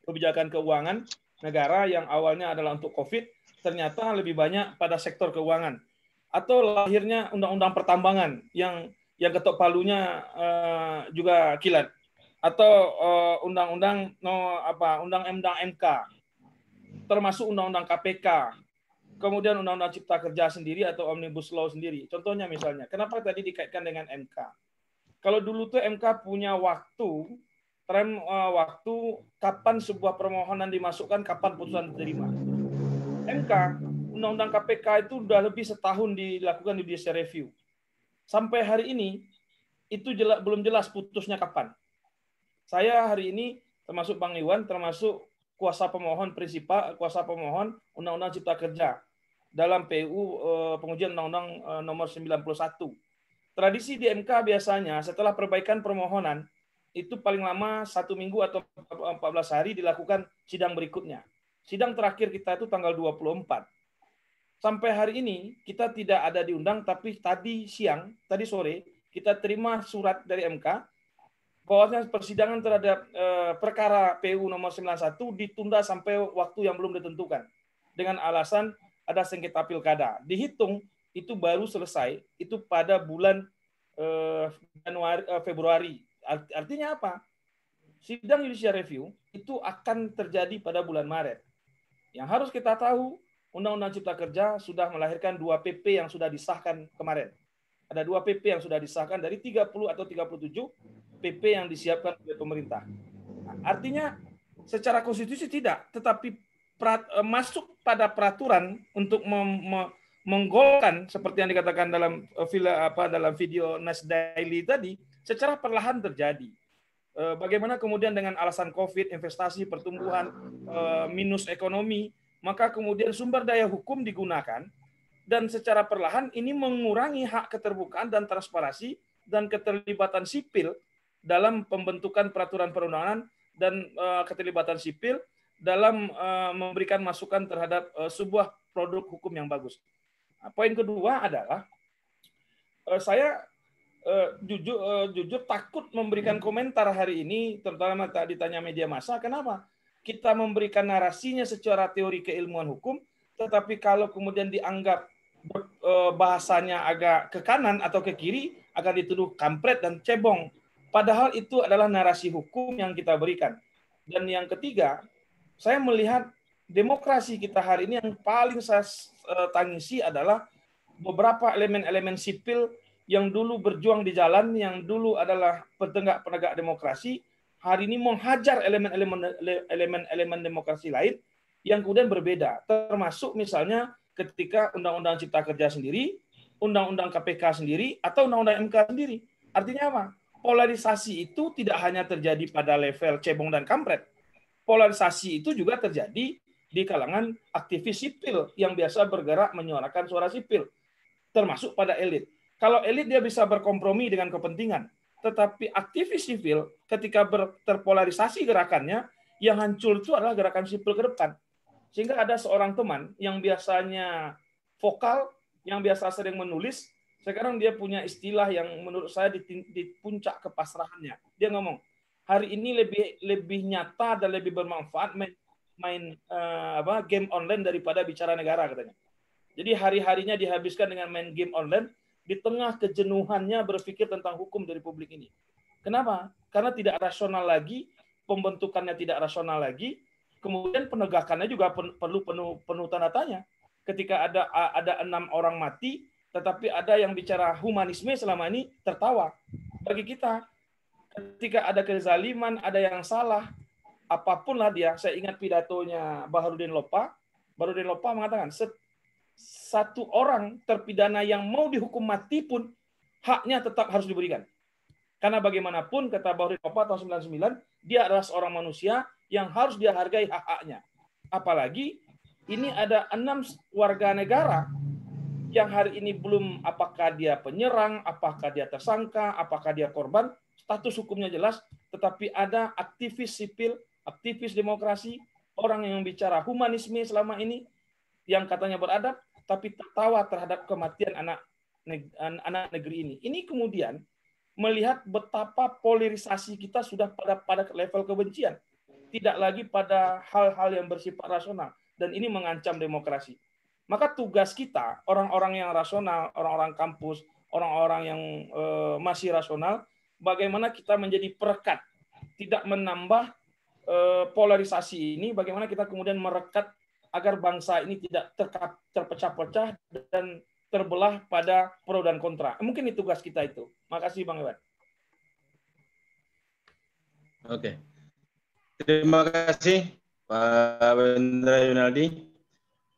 kebijakan keuangan negara yang awalnya adalah untuk COVID, ternyata lebih banyak pada sektor keuangan. Atau lahirnya Undang-Undang Pertambangan yang ketok palunya juga kilat. Atau undang-undang MK, termasuk undang-undang KPK, kemudian undang-undang Cipta Kerja sendiri atau Omnibus Law sendiri. Contohnya misalnya, kenapa tadi dikaitkan dengan MK? Kalau dulu tuh MK punya waktu kapan sebuah permohonan dimasukkan, kapan putusan diterima. MK, undang-undang KPK itu sudah lebih setahun dilakukan judicial review. Sampai hari ini itu belum jelas putusnya kapan. Saya hari ini termasuk Bang Iwan, termasuk kuasa pemohon prinsipal, kuasa pemohon Undang-Undang Cipta Kerja dalam PU pengujian Undang-Undang nomor 91. Tradisi di MK biasanya setelah perbaikan permohonan itu paling lama 1 minggu atau 14 hari dilakukan sidang berikutnya. Sidang terakhir kita itu tanggal 24. Sampai hari ini kita tidak ada diundang, tapi tadi sore kita terima surat dari MK bahwasanya persidangan terhadap perkara PU nomor 91 ditunda sampai waktu yang belum ditentukan dengan alasan ada sengketa pilkada. Dihitung itu baru selesai itu pada bulan Februari. Artinya apa? Sidang judicial review itu akan terjadi pada bulan Maret. Yang harus kita tahu, Undang-Undang Cipta Kerja sudah melahirkan 2 PP yang sudah disahkan kemarin. Ada 2 PP yang sudah disahkan dari 30 atau 37 PP yang disiapkan oleh pemerintah. Nah, artinya secara konstitusi tidak, tetapi masuk pada peraturan untuk menggolkan seperti yang dikatakan dalam video Nas Daily tadi, secara perlahan terjadi. Bagaimana kemudian dengan alasan COVID, investasi, pertumbuhan, minus ekonomi, maka kemudian sumber daya hukum digunakan dan secara perlahan ini mengurangi hak keterbukaan dan transparansi dan keterlibatan sipil dalam pembentukan peraturan perundangan dan keterlibatan sipil dalam memberikan masukan terhadap sebuah produk hukum yang bagus. Nah, poin kedua adalah saya jujur takut memberikan komentar hari ini, terutama ditanya media massa, kenapa kita memberikan narasinya secara teori keilmuan hukum, tetapi kalau kemudian dianggap bahasanya agak ke kanan atau ke kiri, akan dituduh kampret dan cebong. Padahal itu adalah narasi hukum yang kita berikan. Dan yang ketiga, saya melihat demokrasi kita hari ini yang paling saya tangisi adalah beberapa elemen-elemen sipil yang dulu berjuang di jalan, yang dulu adalah penegak demokrasi, hari ini menghajar elemen-elemen demokrasi lain yang kemudian berbeda. Termasuk misalnya ketika Undang-Undang Cipta Kerja sendiri, Undang-Undang KPK sendiri, atau Undang-Undang MK sendiri. Artinya apa? Polarisasi itu tidak hanya terjadi pada level cebong dan kampret. Polarisasi itu juga terjadi di kalangan aktivis sipil yang biasa bergerak menyuarakan suara sipil, termasuk pada elit. Kalau elit dia bisa berkompromi dengan kepentingan, tetapi aktivis sipil ketika terpolarisasi gerakannya, yang hancur itu adalah gerakan sipil ke depan. Sehingga ada seorang teman yang biasanya vokal, yang biasa sering menulis, sekarang dia punya istilah yang menurut saya di puncak kepasrahannya. Dia ngomong, hari ini lebih nyata dan lebih bermanfaat main game online daripada bicara negara, katanya. Jadi hari-harinya dihabiskan dengan main game online di tengah kejenuhannya berpikir tentang hukum di Republik ini. Kenapa? Karena tidak rasional lagi, pembentukannya tidak rasional lagi, kemudian penegakannya juga perlu penuh tanda tanya. Ketika ada 6 orang mati, tetapi ada yang bicara humanisme selama ini tertawa. Bagi kita, ketika ada kezaliman, ada yang salah, apapun lah dia. Saya ingat pidatonya Baharudin Lopa. Baharudin Lopa mengatakan, satu orang terpidana yang mau dihukum mati pun haknya tetap harus diberikan. Karena bagaimanapun, kata Baharudin Lopa tahun 99, dia adalah seorang manusia yang harus dia hargai hak-haknya. Apalagi ini ada 6 warga negara yang hari ini belum apakah dia penyerang, apakah dia tersangka, apakah dia korban, status hukumnya jelas, tetapi ada aktivis sipil, aktivis demokrasi, orang yang bicara humanisme selama ini, yang katanya beradab, tapi tertawa terhadap kematian anak negeri ini. Ini kemudian melihat betapa polarisasi kita sudah pada level kebencian, tidak lagi pada hal-hal yang bersifat rasional, dan ini mengancam demokrasi. Maka tugas kita, orang-orang yang rasional, orang-orang kampus, orang-orang yang masih rasional, bagaimana kita menjadi perekat, tidak menambah polarisasi ini, bagaimana kita kemudian merekat agar bangsa ini tidak terpecah-pecah dan terbelah pada pro dan kontra. Mungkin itu tugas kita itu. Makasih Bang Iwan. Oke. Terima kasih Pak Wendra Yunaldi.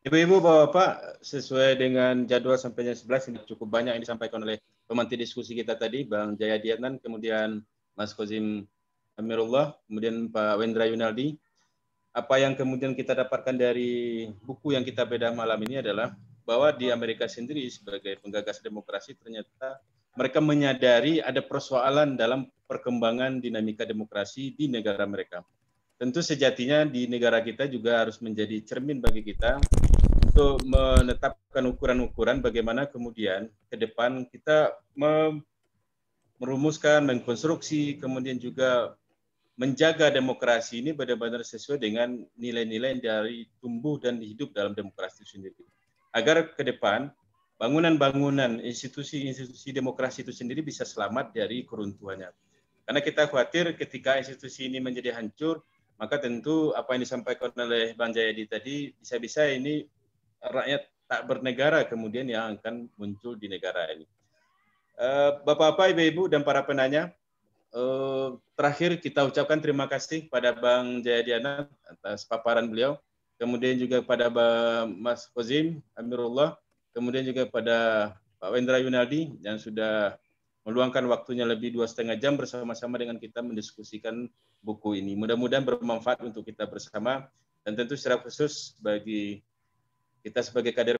Ibu-ibu, Bapak-Bapak, sesuai dengan jadwal sampai jam 11, ini cukup banyak yang disampaikan oleh pemantik diskusi kita tadi, Bang Jaya Dianan, kemudian Mas Kozim Amirullah, kemudian Pak Wendra Yunaldi. Apa yang kemudian kita dapatkan dari buku yang kita bedah malam ini adalah bahwa di Amerika sendiri sebagai penggagas demokrasi ternyata mereka menyadari ada persoalan dalam perkembangan dinamika demokrasi di negara mereka. Tentu sejatinya di negara kita juga harus menjadi cermin bagi kita untuk menetapkan ukuran-ukuran bagaimana kemudian ke depan kita merumuskan, mengkonstruksi, kemudian juga menjaga demokrasi ini benar-benar sesuai dengan nilai-nilai dari tumbuh dan hidup dalam demokrasi itu sendiri. Agar ke depan bangunan-bangunan institusi-institusi demokrasi itu sendiri bisa selamat dari keruntuhannya. Karena kita khawatir ketika institusi ini menjadi hancur, maka tentu apa yang disampaikan oleh Bang Jayadi tadi, bisa-bisa ini rakyat tak bernegara kemudian yang akan muncul di negara ini. Bapak-bapak, ibu-ibu, dan para penanya, terakhir kita ucapkan terima kasih pada Bang Jayadiana atas paparan beliau, kemudian juga pada Mas Kozim Amirullah, kemudian juga pada Pak Wendra Yunaldi yang sudah meluangkan waktunya lebih 2,5 jam bersama-sama dengan kita mendiskusikan buku ini. Mudah-mudahan bermanfaat untuk kita bersama, dan tentu secara khusus bagi kita sebagai kader